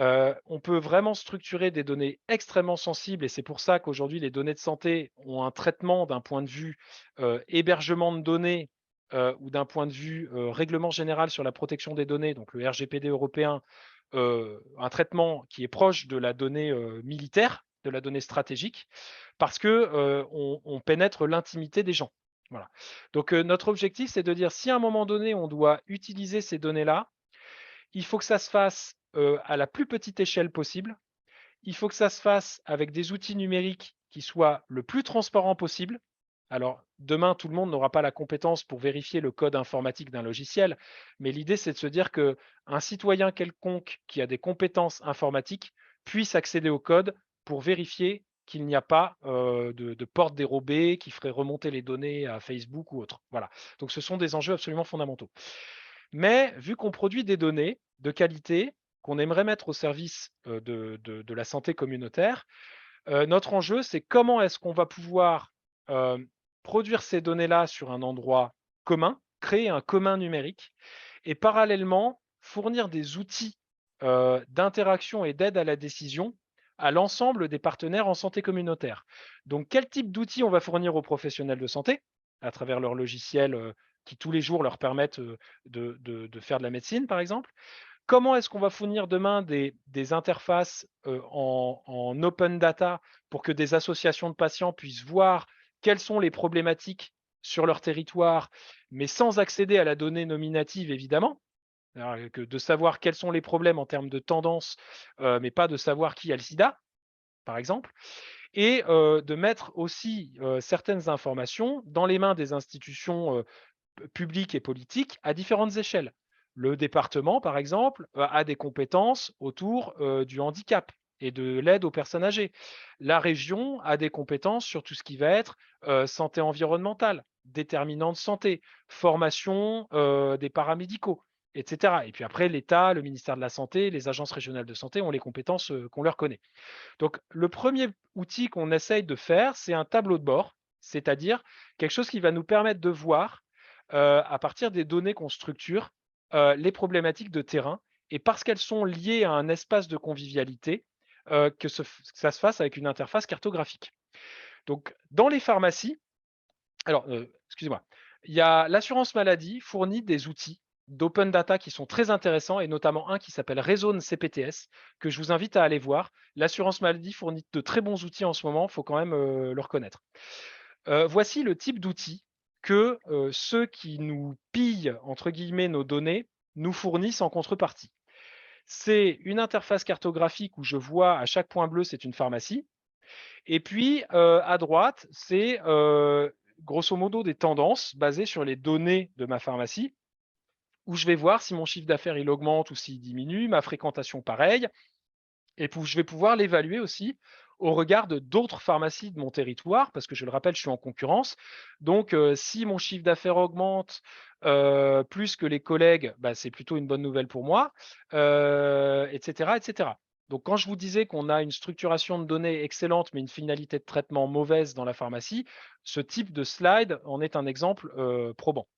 Speaker 2: On peut vraiment structurer des données extrêmement sensibles et c'est pour ça qu'aujourd'hui les données de santé ont un traitement d'un point de vue hébergement de données ou d'un point de vue règlement général sur la protection des données, donc le RGPD européen, un traitement qui est proche de la donnée militaire, de la donnée stratégique, parce que on pénètre l'intimité des gens. Voilà. Donc notre objectif, c'est de dire si à un moment donné on doit utiliser ces données-là, il faut que ça se fasse à la plus petite échelle possible. Il faut que ça se fasse avec des outils numériques qui soient le plus transparents possible. Alors, demain, tout le monde n'aura pas la compétence pour vérifier le code informatique d'un logiciel, mais l'idée, c'est de se dire qu'un citoyen quelconque qui a des compétences informatiques puisse accéder au code pour vérifier qu'il n'y a pas de porte dérobée qui ferait remonter les données à Facebook ou autre. Voilà. Donc, ce sont des enjeux absolument fondamentaux. Mais vu qu'on produit des données de qualité qu'on aimerait mettre au service de la santé communautaire, notre enjeu, c'est comment est-ce qu'on va pouvoir euh, produire ces données-là sur un endroit commun, créer un commun numérique, et parallèlement fournir des outils d'interaction et d'aide à la décision à l'ensemble des partenaires en santé communautaire. Donc, quel type d'outils on va fournir aux professionnels de santé à travers leurs logiciels qui tous les jours leur permettent de faire de la médecine, par exemple. Comment est-ce qu'on va fournir demain des interfaces en open data pour que des associations de patients puissent voir quelles sont les problématiques sur leur territoire, mais sans accéder à la donnée nominative, évidemment. Alors, que de savoir quels sont les problèmes en termes de tendance, mais pas de savoir qui a le sida, par exemple, et de mettre aussi certaines informations dans les mains des institutions publiques et politiques à différentes échelles. Le département, par exemple, a des compétences autour du handicap et de l'aide aux personnes âgées. La région a des compétences sur tout ce qui va être santé environnementale, déterminants de santé, formation des paramédicaux, etc. Et puis après, l'État, le ministère de la Santé, les agences régionales de santé ont les compétences qu'on leur connaît. Donc, le premier outil qu'on essaye de faire, c'est un tableau de bord, c'est-à-dire quelque chose qui va nous permettre de voir, à partir des données qu'on structure, les problématiques de terrain et parce qu'elles sont liées à un espace de convivialité, que ça se fasse avec une interface cartographique. Donc, dans les pharmacies, alors, excusez-moi, il y a l'assurance maladie fournit des outils d'open data qui sont très intéressants et notamment un qui s'appelle Rezone CPTS que je vous invite à aller voir. L'assurance maladie fournit de très bons outils en ce moment, il faut quand même le reconnaître. Voici le type d'outils que ceux qui nous pillent, entre guillemets, nos données nous fournissent en contrepartie. C'est une interface cartographique où je vois à chaque point bleu, c'est une pharmacie. Et puis, à droite, c'est grosso modo des tendances basées sur les données de ma pharmacie, où je vais voir si mon chiffre d'affaires il augmente ou s'il diminue, ma fréquentation pareil, Et je vais pouvoir l'évaluer aussi au regard de d'autres pharmacies de mon territoire, parce que je le rappelle, je suis en concurrence. Donc, si mon chiffre d'affaires augmente plus que les collègues, bah, c'est plutôt une bonne nouvelle pour moi, et cetera, et cetera. Donc, quand je vous disais qu'on a une structuration de données excellente, mais une finalité de traitement mauvaise dans la pharmacie, ce type de slide en est un exemple probant.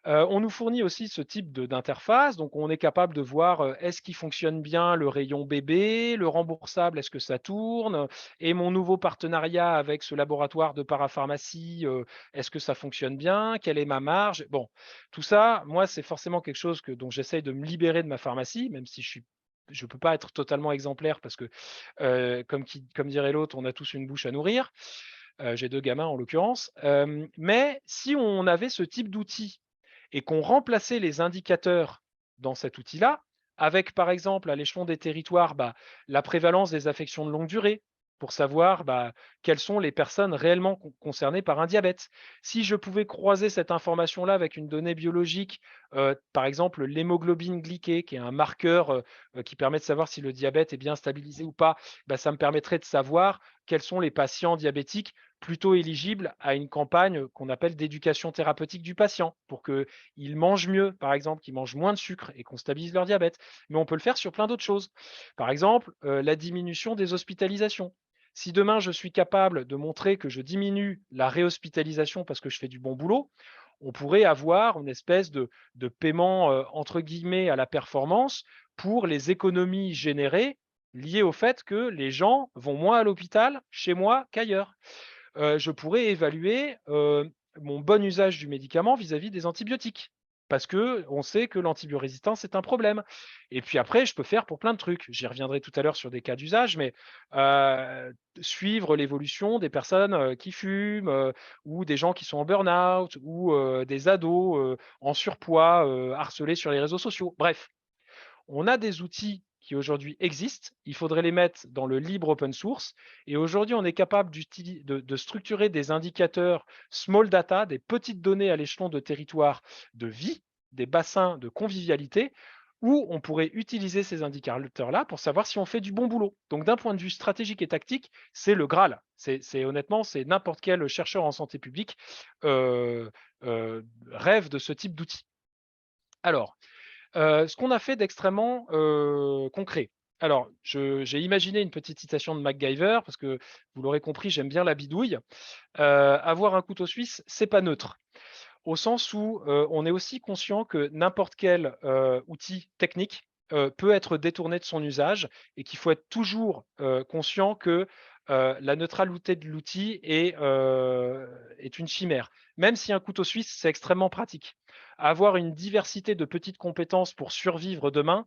Speaker 2: On nous fournit aussi ce type d'interface, donc on est capable de voir, est-ce qu'il fonctionne bien le rayon bébé, le remboursable, est-ce que ça tourne? Et mon nouveau partenariat avec ce laboratoire de parapharmacie, est-ce que ça fonctionne bien? Quelle est ma marge? Bon, tout ça, moi, c'est forcément quelque chose dont j'essaye de me libérer de ma pharmacie, même si je ne peux pas être totalement exemplaire parce que, comme dirait l'autre, on a tous une bouche à nourrir. J'ai 2 gamins en l'occurrence, mais si on avait ce type d'outil et qu'on remplaçait les indicateurs dans cet outil-là avec, par exemple, à l'échelon des territoires, bah, la prévalence des affections de longue durée pour savoir bah, quelles sont les personnes réellement concernées par un diabète. Si je pouvais croiser cette information-là avec une donnée biologique, par exemple l'hémoglobine glyquée, qui est un marqueur qui permet de savoir si le diabète est bien stabilisé ou pas, bah, ça me permettrait de savoir quels sont les patients diabétiques plutôt éligibles à une campagne qu'on appelle d'éducation thérapeutique du patient pour qu'ils mangent mieux, par exemple, qu'ils mangent moins de sucre et qu'on stabilise leur diabète. Mais on peut le faire sur plein d'autres choses. Par exemple, la diminution des hospitalisations. Si demain je suis capable de montrer que je diminue la réhospitalisation parce que je fais du bon boulot, on pourrait avoir une espèce de paiement entre guillemets à la performance pour les économies générées liées au fait que les gens vont moins à l'hôpital chez moi qu'ailleurs. Je pourrais évaluer, mon bon usage du médicament vis-à-vis des antibiotiques. Parce que on sait que l'antibiorésistance est un problème. Et puis après, je peux faire pour plein de trucs. J'y reviendrai tout à l'heure sur des cas d'usage, mais suivre l'évolution des personnes, qui fument, ou des gens qui sont en burn-out ou des ados, en surpoids, harcelés sur les réseaux sociaux. Bref, on a des outils qui aujourd'hui existent, il faudrait les mettre dans le libre open source. Et aujourd'hui, on est capable de structurer des indicateurs small data, des petites données à l'échelon de territoire de vie, des bassins de convivialité, où on pourrait utiliser ces indicateurs-là pour savoir si on fait du bon boulot. Donc d'un point de vue stratégique et tactique, c'est le Graal. Honnêtement, c'est n'importe quel chercheur en santé publique euh, rêve de ce type d'outil. Alors, ce qu'on a fait d'extrêmement, concret. Alors, j'ai imaginé une petite citation de MacGyver parce que vous l'aurez compris, j'aime bien la bidouille. Avoir un couteau suisse, c'est pas neutre. Au sens où, on est aussi conscient que n'importe quel, outil technique, peut être détourné de son usage et qu'il faut être toujours, conscient que, la neutralité de l'outil est une chimère. Même si un couteau suisse, c'est extrêmement pratique. Avoir une diversité de petites compétences pour survivre demain,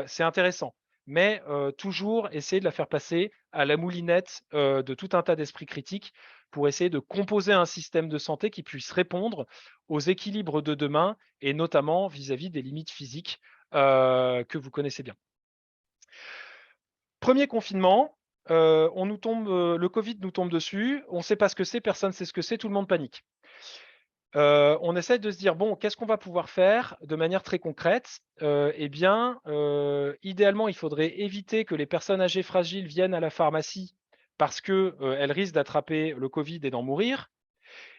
Speaker 2: c'est intéressant. Mais, toujours essayer de la faire passer à la moulinette, de tout un tas d'esprits critiques pour essayer de composer un système de santé qui puisse répondre aux équilibres de demain et notamment vis-à-vis des limites physiques, que vous connaissez bien. Premier confinement, le covid nous tombe dessus, on ne sait pas ce que c'est, personne ne sait ce que c'est, tout le monde panique. On essaie de se dire: «Bon, qu'est-ce qu'on va pouvoir faire de manière très concrète?» Eh bien, idéalement, il faudrait éviter que les personnes âgées fragiles viennent à la pharmacie parce que, elles risquent d'attraper le covid et d'en mourir.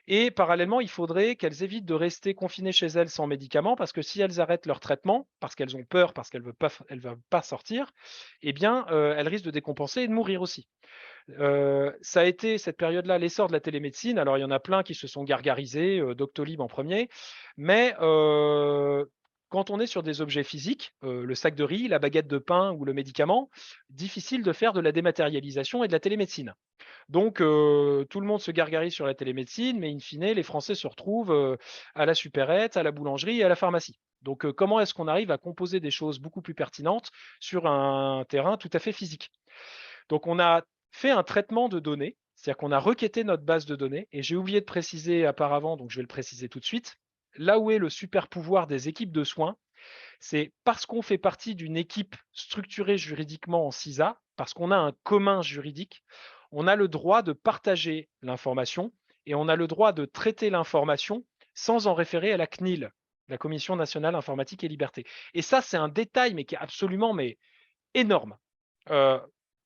Speaker 2: Et parallèlement, il faudrait qu'elles évitent de rester confinées chez elles sans médicaments, parce que si elles arrêtent leur traitement, parce qu'elles ont peur, parce qu'elles veulent pas sortir, eh bien, elles risquent de décompenser et de mourir aussi. Ça a été cette période-là l'essor de la télémédecine. Alors il y en a plein qui se sont gargarisés, Doctolib en premier, mais quand on est sur des objets physiques, le sac de riz, la baguette de pain ou le médicament, difficile de faire de la dématérialisation et de la télémédecine. Donc tout le monde se gargarise sur la télémédecine, mais in fine, les Français se retrouvent, à la supérette, à la boulangerie et à la pharmacie. Donc comment est-ce qu'on arrive à composer des choses beaucoup plus pertinentes sur un terrain tout à fait physique? Donc on a fait un traitement de données, c'est-à-dire qu'on a requêté notre base de données et j'ai oublié de préciser auparavant, donc je vais le préciser tout de suite. Là où est le super pouvoir des équipes de soins, c'est parce qu'on fait partie d'une équipe structurée juridiquement en CISA, parce qu'on a un commun juridique, on a le droit de partager l'information et on a le droit de traiter l'information sans en référer à la CNIL, la Commission nationale informatique et liberté. Et ça, c'est un détail, mais qui est absolument énorme.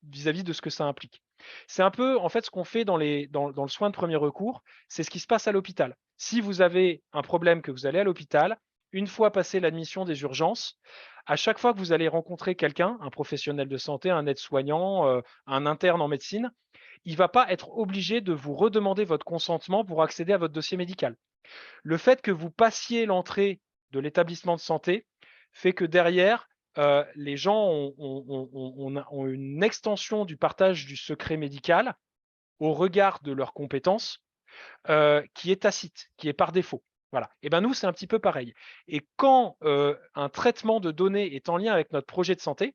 Speaker 2: vis-à-vis de ce que ça implique. C'est un peu, en fait, ce qu'on fait dans le soin de premier recours, c'est ce qui se passe à l'hôpital. Si vous avez un problème, que vous allez à l'hôpital, une fois passé l'admission des urgences, à chaque fois que vous allez rencontrer quelqu'un, un professionnel de santé, un aide-soignant, un interne en médecine, il ne va pas être obligé de vous redemander votre consentement pour accéder à votre dossier médical. Le fait que vous passiez l'entrée de l'établissement de santé fait que derrière, les gens ont une extension du partage du secret médical au regard de leurs compétences, qui est tacite, qui est par défaut. Voilà. Et ben nous, c'est un petit peu pareil. Et quand, un traitement de données est en lien avec notre projet de santé,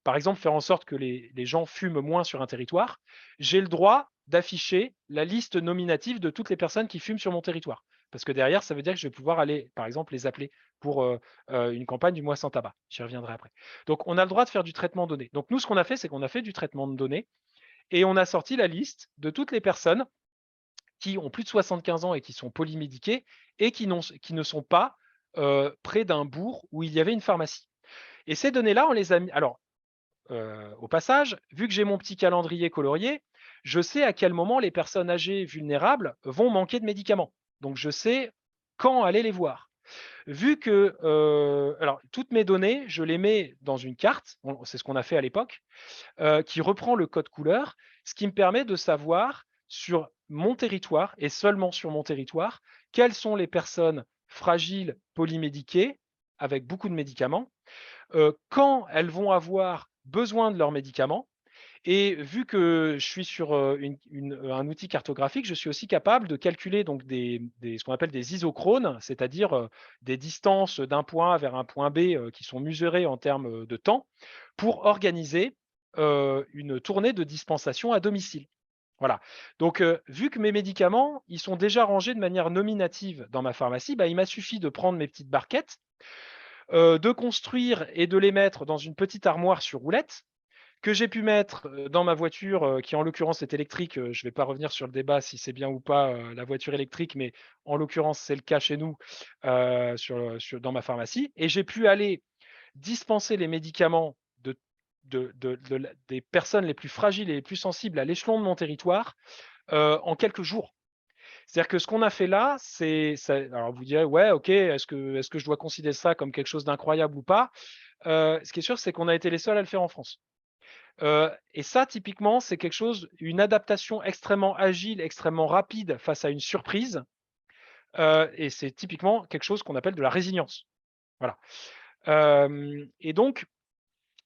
Speaker 2: par exemple, faire en sorte que les gens fument moins sur un territoire, j'ai le droit d'afficher la liste nominative de toutes les personnes qui fument sur mon territoire. Parce que derrière, ça veut dire que je vais pouvoir aller, par exemple, les appeler pour une campagne du mois sans tabac. J'y reviendrai après. Donc, on a le droit de faire du traitement de données. Donc, nous, ce qu'on a fait, c'est qu'on a fait du traitement de données et on a sorti la liste de toutes les personnes qui ont plus de 75 ans et qui sont polymédiquées et qui ne sont pas près d'un bourg où il y avait une pharmacie. Et ces données-là, on les a mis. Alors, au passage, vu que j'ai mon petit calendrier colorié, je sais à quel moment les personnes âgées vulnérables vont manquer de médicaments. Donc, je sais quand aller les voir. Vu que, alors, toutes mes données, je les mets dans une carte, c'est ce qu'on a fait à l'époque, qui reprend le code couleur, ce qui me permet de savoir sur mon territoire et seulement sur mon territoire, quelles sont les personnes fragiles polymédiquées avec beaucoup de médicaments, quand elles vont avoir besoin de leurs médicaments. Et vu que je suis sur un outil cartographique, je suis aussi capable de calculer donc ce qu'on appelle des isochrones, c'est-à-dire des distances d'un point A vers un point B qui sont mesurées en termes de temps, pour organiser une tournée de dispensation à domicile. Voilà. Donc, vu que mes médicaments, ils sont déjà rangés de manière nominative dans ma pharmacie, bah, il m'a suffi de prendre mes petites barquettes, de construire et de les mettre dans une petite armoire sur roulettes que j'ai pu mettre, dans ma voiture, qui en l'occurrence est électrique. Je ne vais pas revenir sur le débat si c'est bien ou pas, la voiture électrique, mais en l'occurrence, c'est le cas chez nous, dans ma pharmacie, et j'ai pu aller dispenser les médicaments des personnes les plus fragiles et les plus sensibles à l'échelon de mon territoire, en quelques jours. C'est-à-dire que ce qu'on a fait là, alors vous direz: «Ouais, OK, est-ce que je dois considérer ça comme quelque chose d'incroyable ou pas?» Ce qui est sûr, c'est qu'on a été les seuls à le faire en France. Et ça, typiquement, c'est quelque chose, une adaptation extrêmement agile, extrêmement rapide face à une surprise, et c'est typiquement quelque chose qu'on appelle de la résilience. Voilà. Et donc,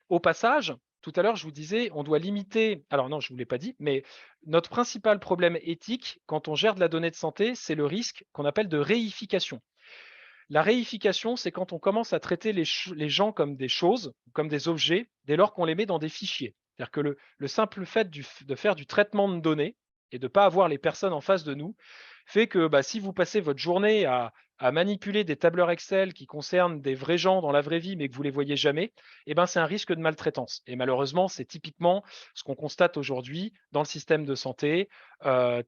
Speaker 2: au passage, tout à l'heure, je vous disais, on doit limiter, alors non, je ne vous l'ai pas dit, mais notre principal problème éthique quand on gère de la donnée de santé, c'est le risque qu'on appelle de réification. La réification, c'est quand on commence à traiter les gens comme des choses, comme des objets, dès lors qu'on les met dans des fichiers. C'est-à-dire que le simple fait de faire du traitement de données et de ne pas avoir les personnes en face de nous fait que, bah, si vous passez votre journée à manipuler des tableurs Excel qui concernent des vrais gens dans la vraie vie, mais que vous les voyez jamais, eh ben, c'est un risque de maltraitance. Et malheureusement, c'est typiquement ce qu'on constate aujourd'hui dans le système de santé,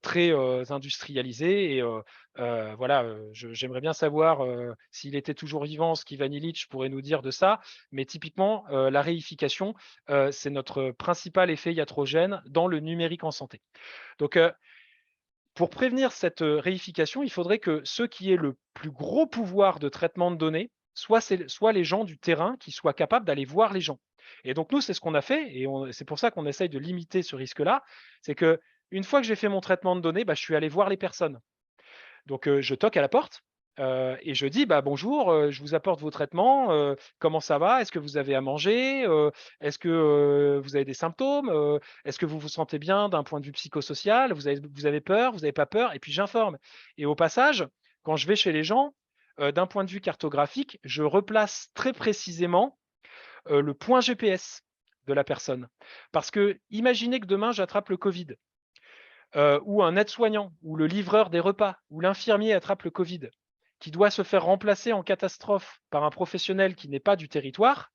Speaker 2: très industrialisé. Et voilà, j'aimerais bien savoir s'il était toujours vivant, ce qu'Ivan Illich pourrait nous dire de ça. Mais typiquement, la réification, c'est notre principal effet iatrogène dans le numérique en santé. Donc, pour prévenir cette réification, il faudrait que ceux qui aient le plus gros pouvoir de traitement de données soient les gens du terrain qui soient capables d'aller voir les gens. Et donc nous, c'est ce qu'on a fait, et c'est pour ça qu'on essaye de limiter ce risque-là. C'est que une fois que j'ai fait mon traitement de données, bah, je suis allé voir les personnes. Donc, je toque à la porte, et je dis: «Bah, bonjour, je vous apporte vos traitements, comment ça va? Est-ce que vous avez à manger? Est-ce que, vous avez des symptômes? Est-ce que vous vous sentez bien d'un point de vue psychosocial? Vous avez peur? Vous n'avez pas peur?» Et puis j'informe. Et au passage, quand je vais chez les gens, d'un point de vue cartographique, je replace très précisément, le point GPS de la personne. Parce que imaginez que demain j'attrape le covid, ou un aide-soignant, ou le livreur des repas, ou l'infirmier attrape le Covid, qui doit se faire remplacer en catastrophe par un professionnel qui n'est pas du territoire,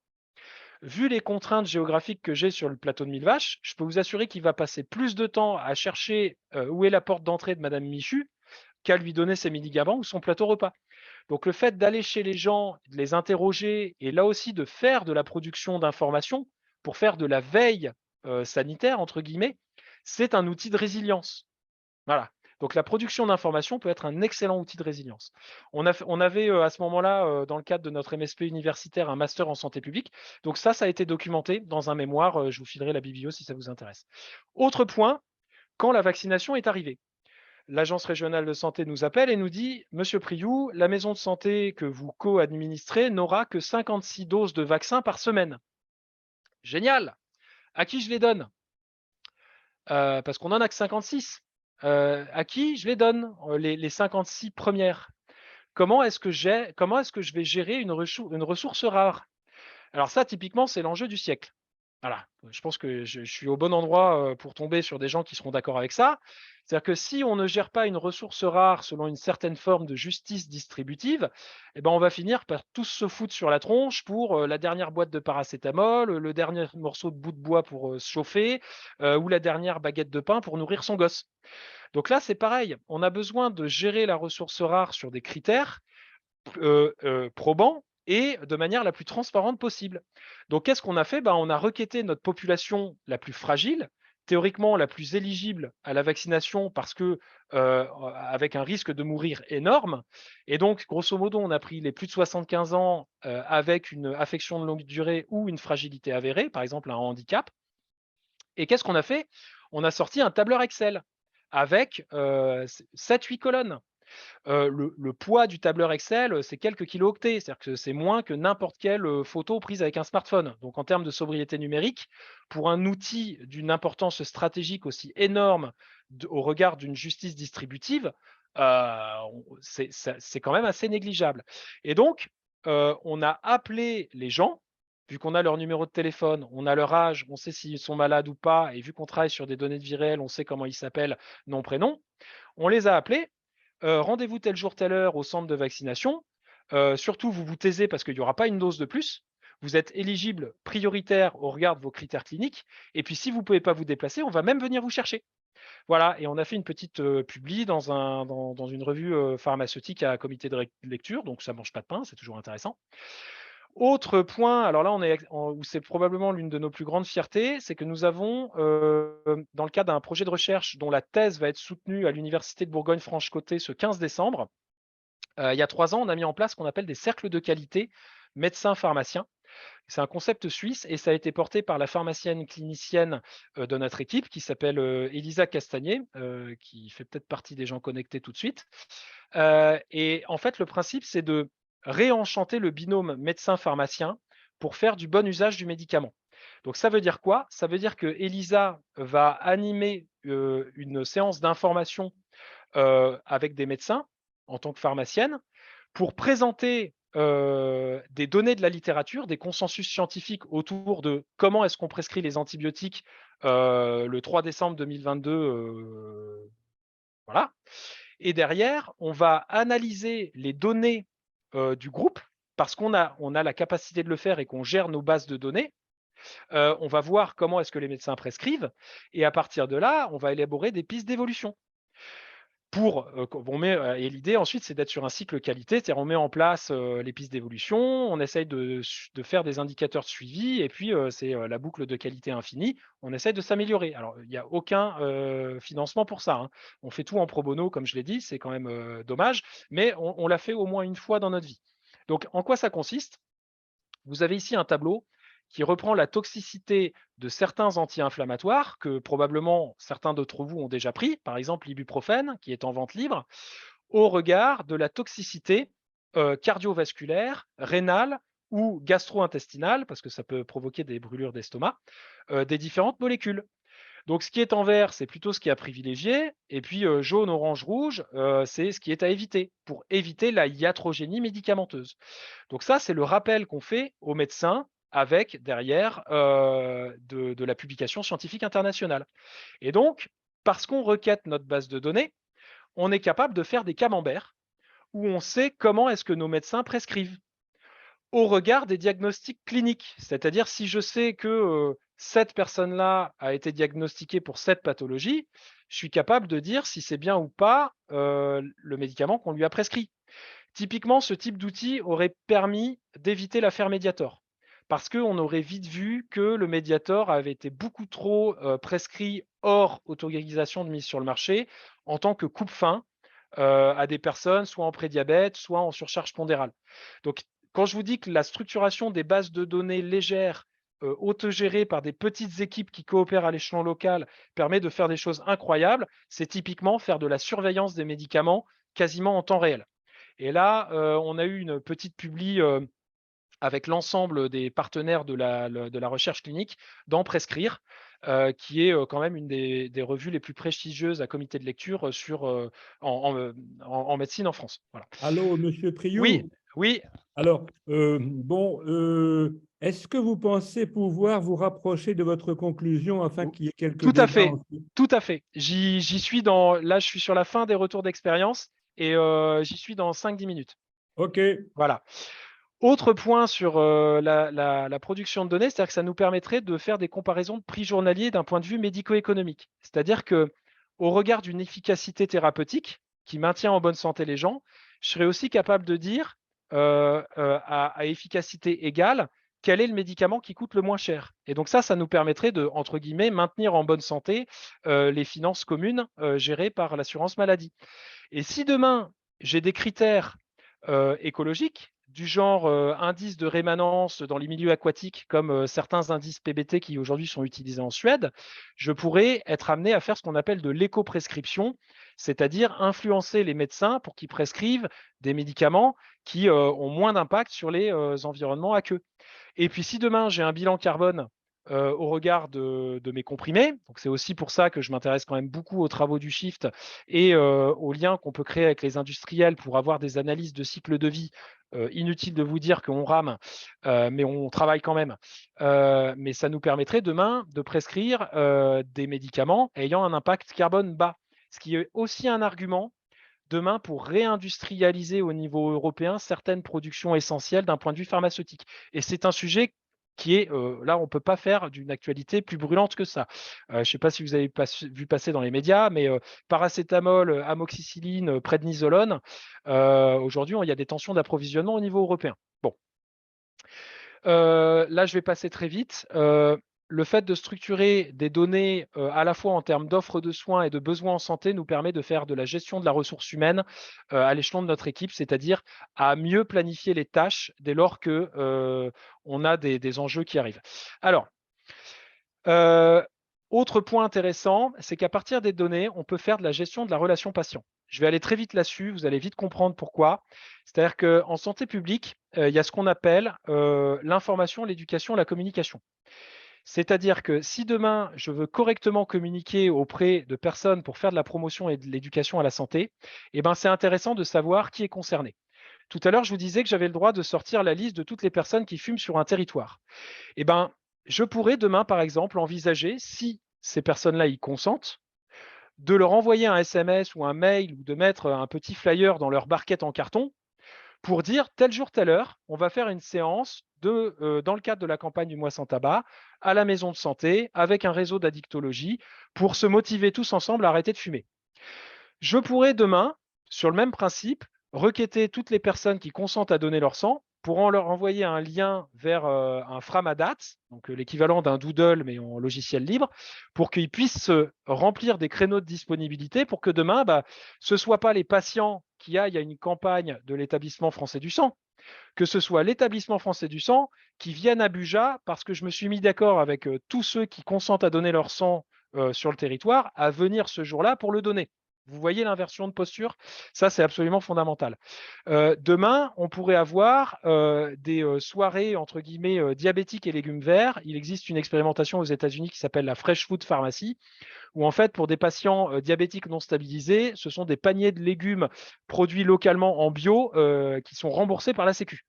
Speaker 2: vu les contraintes géographiques que j'ai sur le plateau de Millevaches, je peux vous assurer qu'il va passer plus de temps à chercher où est la porte d'entrée de Madame Michu qu'à lui donner ses médicaments ou son plateau repas. Donc le fait d'aller chez les gens, de les interroger et là aussi de faire de la production d'informations pour faire de la veille sanitaire, entre guillemets, c'est un outil de résilience. Voilà. Donc la production d'informations peut être un excellent outil de résilience. On avait à ce moment-là, dans le cadre de notre MSP universitaire, un master en santé publique. Donc ça a été documenté dans un mémoire. Je vous filerai la biblio si ça vous intéresse. Autre point, quand la vaccination est arrivée. L'agence régionale de santé nous appelle et nous dit: «Monsieur Priou, la maison de santé que vous co-administrez n'aura que 56 doses de vaccin par semaine». Génial! À qui je les donne? Parce qu'on en a que 56. À qui je les donne, les 56 premières? Comment est-ce que je vais gérer une ressource rare? Alors ça, typiquement, c'est l'enjeu du siècle. Voilà, je pense que je suis au bon endroit, pour tomber sur des gens qui seront d'accord avec ça. C'est-à-dire que si on ne gère pas une ressource rare selon une certaine forme de justice distributive, eh ben, on va finir par tous se foutre sur la tronche pour, la dernière boîte de paracétamol, le dernier morceau de bout de bois pour, se chauffer, ou la dernière baguette de pain pour nourrir son gosse. Donc là, c'est pareil, on a besoin de gérer la ressource rare sur des critères probants et de manière la plus transparente possible. Donc qu'est-ce qu'on a fait? Ben, on a requêté notre population la plus fragile, théoriquement la plus éligible à la vaccination parce que, avec un risque de mourir énorme et donc grosso modo, on a pris les plus de 75 ans, avec une affection de longue durée ou une fragilité avérée, par exemple un handicap. Et qu'est-ce qu'on a fait? On a sorti un tableur Excel avec, 7-8 colonnes. Le poids du tableur Excel, c'est quelques kilooctets, c'est-à-dire que c'est moins que n'importe quelle, photo prise avec un smartphone. Donc en termes de sobriété numérique, pour un outil d'une importance stratégique aussi énorme au regard d'une justice distributive, c'est quand même assez négligeable. Et donc, on a appelé les gens, vu qu'on a leur numéro de téléphone, on a leur âge, on sait s'ils sont malades ou pas, et vu qu'on travaille sur des données de vie réelles, on sait comment ils s'appellent, nom, prénom. On les a appelés. Rendez-vous tel jour, telle heure au centre de vaccination. Surtout, vous vous taisez parce qu'il n'y aura pas une dose de plus. Vous êtes éligible prioritaire au regard de vos critères cliniques. Et puis, si vous ne pouvez pas vous déplacer, on va même venir vous chercher. Voilà, et on a fait une petite publi dans une revue pharmaceutique à comité de lecture, donc ça ne mange pas de pain, c'est toujours intéressant. Autre point, alors là, on est où c'est probablement l'une de nos plus grandes fiertés, c'est que nous avons, dans le cadre d'un projet de recherche dont la thèse va être soutenue à l'Université de Bourgogne-Franche-Comté ce 15 décembre, il y a 3 ans, on a mis en place ce qu'on appelle des cercles de qualité médecins-pharmaciens. C'est un concept suisse et ça a été porté par la pharmacienne clinicienne, de notre équipe qui s'appelle, Élisa Castagnier, qui fait peut-être partie des gens connectés tout de suite. Et en fait, le principe, c'est de réenchanter le binôme médecin-pharmacien pour faire du bon usage du médicament. Donc ça veut dire quoi? Ça veut dire que Elisa va animer, une séance d'information, avec des médecins en tant que pharmacienne pour présenter, des données de la littérature, des consensus scientifiques autour de comment est-ce qu'on prescrit les antibiotiques, le 3 décembre 2022, voilà. Et derrière, on va analyser les données, du groupe parce qu'on a la capacité de le faire et qu'on gère nos bases de données. On va voir comment est-ce que les médecins prescrivent et à partir de là, on va élaborer des pistes d'évolution. On met, et l'idée ensuite, c'est d'être sur un cycle qualité, c'est-à-dire on met en place, les pistes d'évolution, on essaye de faire des indicateurs de suivi et puis, c'est, la boucle de qualité infinie. On essaye de s'améliorer. Alors, il n'y a aucun, financement pour ça, hein. On fait tout en pro bono, comme je l'ai dit, c'est quand même, dommage, mais on l'a fait au moins une fois dans notre vie. Donc en quoi ça consiste? Vous avez ici un tableau qui reprend la toxicité de certains anti-inflammatoires que probablement certains d'entre vous ont déjà pris, par exemple l'ibuprofène qui est en vente libre, au regard de la toxicité cardiovasculaire, rénale ou gastro-intestinale, parce que ça peut provoquer des brûlures d'estomac, des différentes molécules. Donc ce qui est en vert, c'est plutôt ce qui est à privilégier, et puis jaune, orange, rouge, c'est ce qui est à éviter, pour éviter la iatrogénie médicamenteuse. Donc ça, c'est le rappel qu'on fait aux médecins avec derrière, de la publication scientifique internationale. Et donc, parce qu'on requête notre base de données, on est capable de faire des camemberts où on sait comment est-ce que nos médecins prescrivent au regard des diagnostics cliniques. C'est-à-dire si je sais que, cette personne-là a été diagnostiquée pour cette pathologie, je suis capable de dire si c'est bien ou pas, le médicament qu'on lui a prescrit. Typiquement, ce type d'outil aurait permis d'éviter l'affaire Mediator. parce qu'on aurait vite vu que le Mediator avait été beaucoup trop prescrit hors autorisation de mise sur le marché en tant que coupe-faim à des personnes soit en prédiabète, soit en surcharge pondérale. Donc, quand je vous dis que la structuration des bases de données légères, autogérées par des petites équipes qui coopèrent à l'échelon local, permet de faire des choses incroyables, c'est typiquement faire de la surveillance des médicaments quasiment en temps réel. Et là, on a eu une petite publi avec l'ensemble des partenaires de la recherche clinique dans Prescrire, qui est quand même une des revues les plus prestigieuses à comité de lecture en médecine en France. Voilà.
Speaker 1: Allô, Monsieur
Speaker 2: Oui,
Speaker 1: Priou.
Speaker 2: oui,
Speaker 1: Alors, est-ce que vous pensez pouvoir vous rapprocher de votre conclusion afin qu'il y ait quelques
Speaker 2: tout à
Speaker 1: débats
Speaker 2: fait,
Speaker 1: ensuite?
Speaker 2: tout à fait. J'y suis là, je suis sur la fin des retours d'expérience et j'y suis dans 5-10 minutes.
Speaker 1: OK.
Speaker 2: Voilà. Autre point sur la production de données, c'est-à-dire que ça nous permettrait de faire des comparaisons de prix journaliers d'un point de vue médico-économique. C'est-à-dire que, au regard d'une efficacité thérapeutique qui maintient en bonne santé les gens, je serais aussi capable de dire à efficacité égale quel est le médicament qui coûte le moins cher. Et donc ça nous permettrait de, entre guillemets, maintenir en bonne santé les finances communes gérées par l'assurance maladie. Et si demain, j'ai des critères écologiques, du genre indice de rémanence dans les milieux aquatiques, comme certains indices PBT qui aujourd'hui sont utilisés en Suède, je pourrais être amené à faire ce qu'on appelle de l'éco-prescription, c'est-à-dire influencer les médecins pour qu'ils prescrivent des médicaments qui ont moins d'impact sur les environnements aqueux. Et puis, si demain, j'ai un bilan carbone au regard de mes comprimés, donc c'est aussi pour ça que je m'intéresse quand même beaucoup aux travaux du Shift et aux liens qu'on peut créer avec les industriels pour avoir des analyses de cycle de vie. Inutile de vous dire qu'on rame, mais on travaille quand même. Mais ça nous permettrait demain de prescrire des médicaments ayant un impact carbone bas, ce qui est aussi un argument demain pour réindustrialiser au niveau européen certaines productions essentielles d'un point de vue pharmaceutique. Et c'est un sujet qui est, là, on ne peut pas faire d'une actualité plus brûlante que ça. Je ne sais pas si vous avez vu passer dans les médias, mais paracétamol, amoxicilline, prednisolone, aujourd'hui, il y a des tensions d'approvisionnement au niveau européen. Bon, là, je vais passer très vite. Le fait de structurer des données à la fois en termes d'offres de soins et de besoins en santé nous permet de faire de la gestion de la ressource humaine à l'échelon de notre équipe, c'est-à-dire à mieux planifier les tâches dès lors que on a des enjeux qui arrivent. Alors, euh, autre point intéressant, c'est qu'à partir des données, on peut faire de la gestion de la relation patient. Je vais aller très vite là-dessus, vous allez vite comprendre pourquoi. C'est-à-dire qu'en santé publique, il y a ce qu'on appelle l'information, l'éducation, la communication. C'est-à-dire que si demain, je veux correctement communiquer auprès de personnes pour faire de la promotion et de l'éducation à la santé, eh ben, c'est intéressant de savoir qui est concerné. Tout à l'heure, je vous disais que j'avais le droit de sortir la liste de toutes les personnes qui fument sur un territoire. Eh ben, je pourrais demain, par exemple, envisager, si ces personnes-là y consentent, de leur envoyer un SMS ou un mail ou de mettre un petit flyer dans leur barquette en carton pour dire tel jour, telle heure, on va faire une séance dans le cadre de la campagne du mois sans tabac à la maison de santé avec un réseau d'addictologie pour se motiver tous ensemble à arrêter de fumer. Je pourrais demain, sur le même principe, requêter toutes les personnes qui consentent à donner leur sang pour en leur envoyer un lien vers un Framadat, donc l'équivalent d'un Doodle mais en logiciel libre, pour qu'ils puissent remplir des créneaux de disponibilité pour que demain, ce ne soit pas les patients qui aillent à une campagne de l'établissement français du sang, que ce soit l'établissement français du sang qui vienne à Buja parce que je me suis mis d'accord avec tous ceux qui consentent à donner leur sang sur le territoire à venir ce jour-là pour le donner. Vous voyez l'inversion de posture? Ça, c'est absolument fondamental. Demain, on pourrait avoir des soirées, entre guillemets, diabétiques et légumes verts. Il existe une expérimentation aux États-Unis qui s'appelle la Fresh Food Pharmacy, où en fait, pour des patients diabétiques non stabilisés, ce sont des paniers de légumes produits localement en bio qui sont remboursés par la Sécu.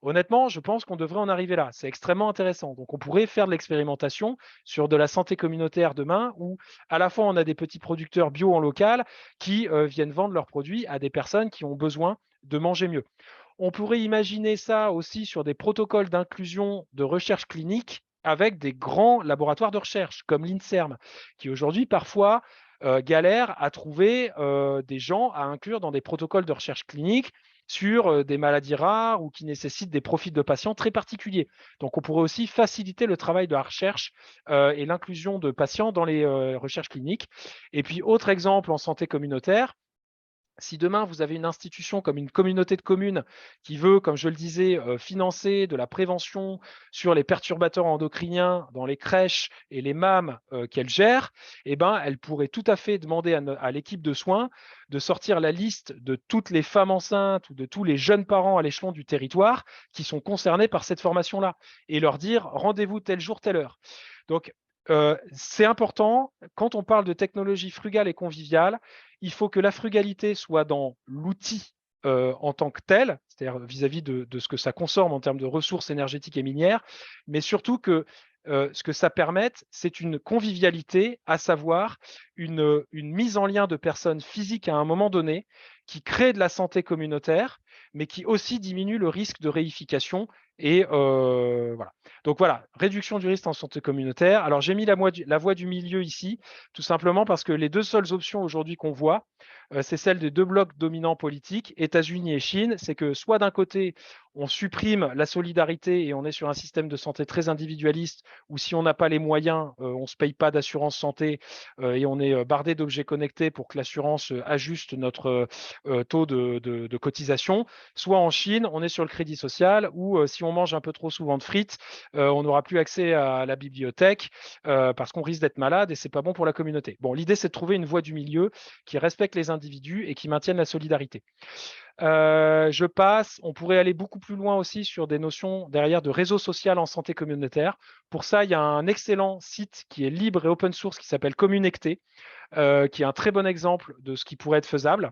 Speaker 2: Honnêtement, je pense qu'on devrait en arriver là. C'est extrêmement intéressant. Donc, on pourrait faire de l'expérimentation sur de la santé communautaire demain, où à la fois on a des petits producteurs bio en local qui viennent vendre leurs produits à des personnes qui ont besoin de manger mieux. On pourrait imaginer ça aussi sur des protocoles d'inclusion de recherche clinique avec des grands laboratoires de recherche comme l'INSERM, qui aujourd'hui parfois galèrent à trouver des gens à inclure dans des protocoles de recherche clinique sur des maladies rares ou qui nécessitent des profils de patients très particuliers. Donc, on pourrait aussi faciliter le travail de la recherche et l'inclusion de patients dans les recherches cliniques. Et puis, autre exemple en santé communautaire, si demain, vous avez une institution comme une communauté de communes qui veut, comme je le disais, financer de la prévention sur les perturbateurs endocriniens dans les crèches et les MAM qu'elle gère, eh ben, elle pourrait tout à fait demander à l'équipe de soins de sortir la liste de toutes les femmes enceintes ou de tous les jeunes parents à l'échelon du territoire qui sont concernés par cette formation-là et leur dire rendez-vous tel jour, telle heure. Donc, c'est important, quand on parle de technologie frugale et conviviale, il faut que la frugalité soit dans l'outil en tant que tel, c'est-à-dire vis-à-vis de ce que ça consomme en termes de ressources énergétiques et minières, mais surtout que ce que ça permette, c'est une convivialité, à savoir une mise en lien de personnes physiques à un moment donné qui crée de la santé communautaire, mais qui aussi diminue le risque de réification. Et voilà. Donc voilà, réduction du risque en santé communautaire. Alors j'ai mis la voie du milieu ici, tout simplement parce que les deux seules options aujourd'hui qu'on voit, c'est celle des deux blocs dominants politiques, États-Unis et Chine. C'est que soit d'un côté, on supprime la solidarité et on est sur un système de santé très individualiste, où si on n'a pas les moyens, on ne se paye pas d'assurance santé et on est bardé d'objets connectés pour que l'assurance ajuste notre taux de cotisation. Soit en Chine, on est sur le crédit social, où si on mange un peu trop souvent de frites, on n'aura plus accès à la bibliothèque parce qu'on risque d'être malade et c'est pas bon pour la communauté. Bon, l'idée, c'est de trouver une voie du milieu qui respecte les individus et qui maintienne la solidarité. Je passe, on pourrait aller beaucoup plus loin aussi sur des notions derrière de réseau social en santé communautaire. Pour ça, il y a un excellent site qui est libre et open source qui s'appelle Communecté, qui est un très bon exemple de ce qui pourrait être faisable.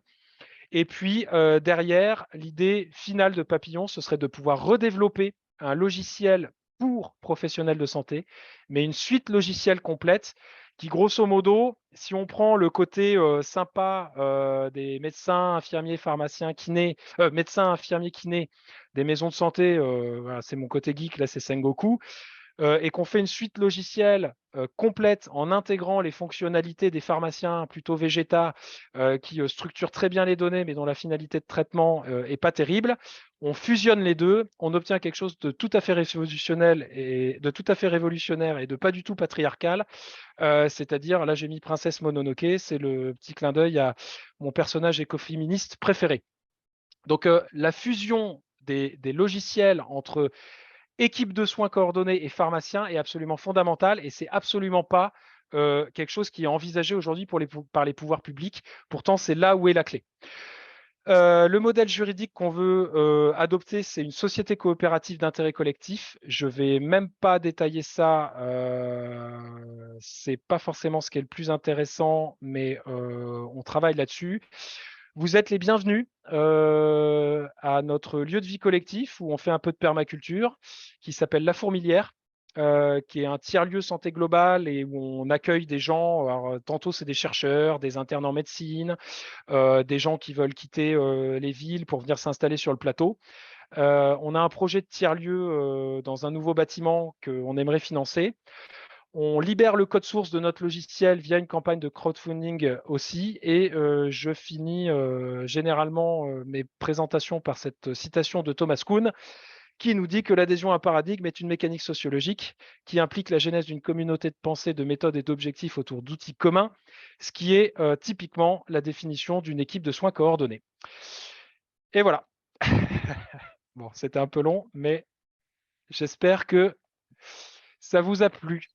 Speaker 2: Et puis derrière, l'idée finale de Papillon, ce serait de pouvoir redévelopper un logiciel pour professionnels de santé, mais une suite logicielle complète qui, grosso modo, si on prend le côté sympa des médecins, infirmiers, pharmaciens, kinés, médecins, infirmiers, kinés, des maisons de santé, voilà, c'est mon côté geek, là c'est Sengoku, et qu'on fait une suite logicielle complète en intégrant les fonctionnalités des pharmaciens plutôt végétas qui structurent très bien les données mais dont la finalité de traitement n'est pas terrible, on fusionne les deux, on obtient quelque chose de tout à fait révolutionnaire et de pas du tout patriarcal, c'est-à-dire, là j'ai mis Princesse Mononoke, c'est le petit clin d'œil à mon personnage écoféministe préféré. Donc la fusion des logiciels entre équipe de soins coordonnés et pharmacien est absolument fondamentale et c'est absolument pas quelque chose qui est envisagé aujourd'hui par les pouvoirs publics. Pourtant, c'est là où est la clé. Le modèle juridique qu'on veut adopter, c'est une société coopérative d'intérêt collectif. Je vais même pas détailler ça. C'est pas forcément ce qui est le plus intéressant, mais on travaille là-dessus. Vous êtes les bienvenus à notre lieu de vie collectif où on fait un peu de permaculture, qui s'appelle La Fourmilière, qui est un tiers-lieu santé globale et où on accueille des gens. Alors, tantôt, c'est des chercheurs, des internes en médecine, des gens qui veulent quitter les villes pour venir s'installer sur le plateau. On a un projet de tiers-lieu dans un nouveau bâtiment qu'on aimerait financer. On libère le code source de notre logiciel via une campagne de crowdfunding aussi. Et je finis généralement mes présentations par cette citation de Thomas Kuhn qui nous dit que l'adhésion à un paradigme est une mécanique sociologique qui implique la genèse d'une communauté de pensée, de méthodes et d'objectifs autour d'outils communs, ce qui est typiquement la définition d'une équipe de soins coordonnée. Et voilà. Bon, c'était un peu long, mais j'espère que ça vous a plu.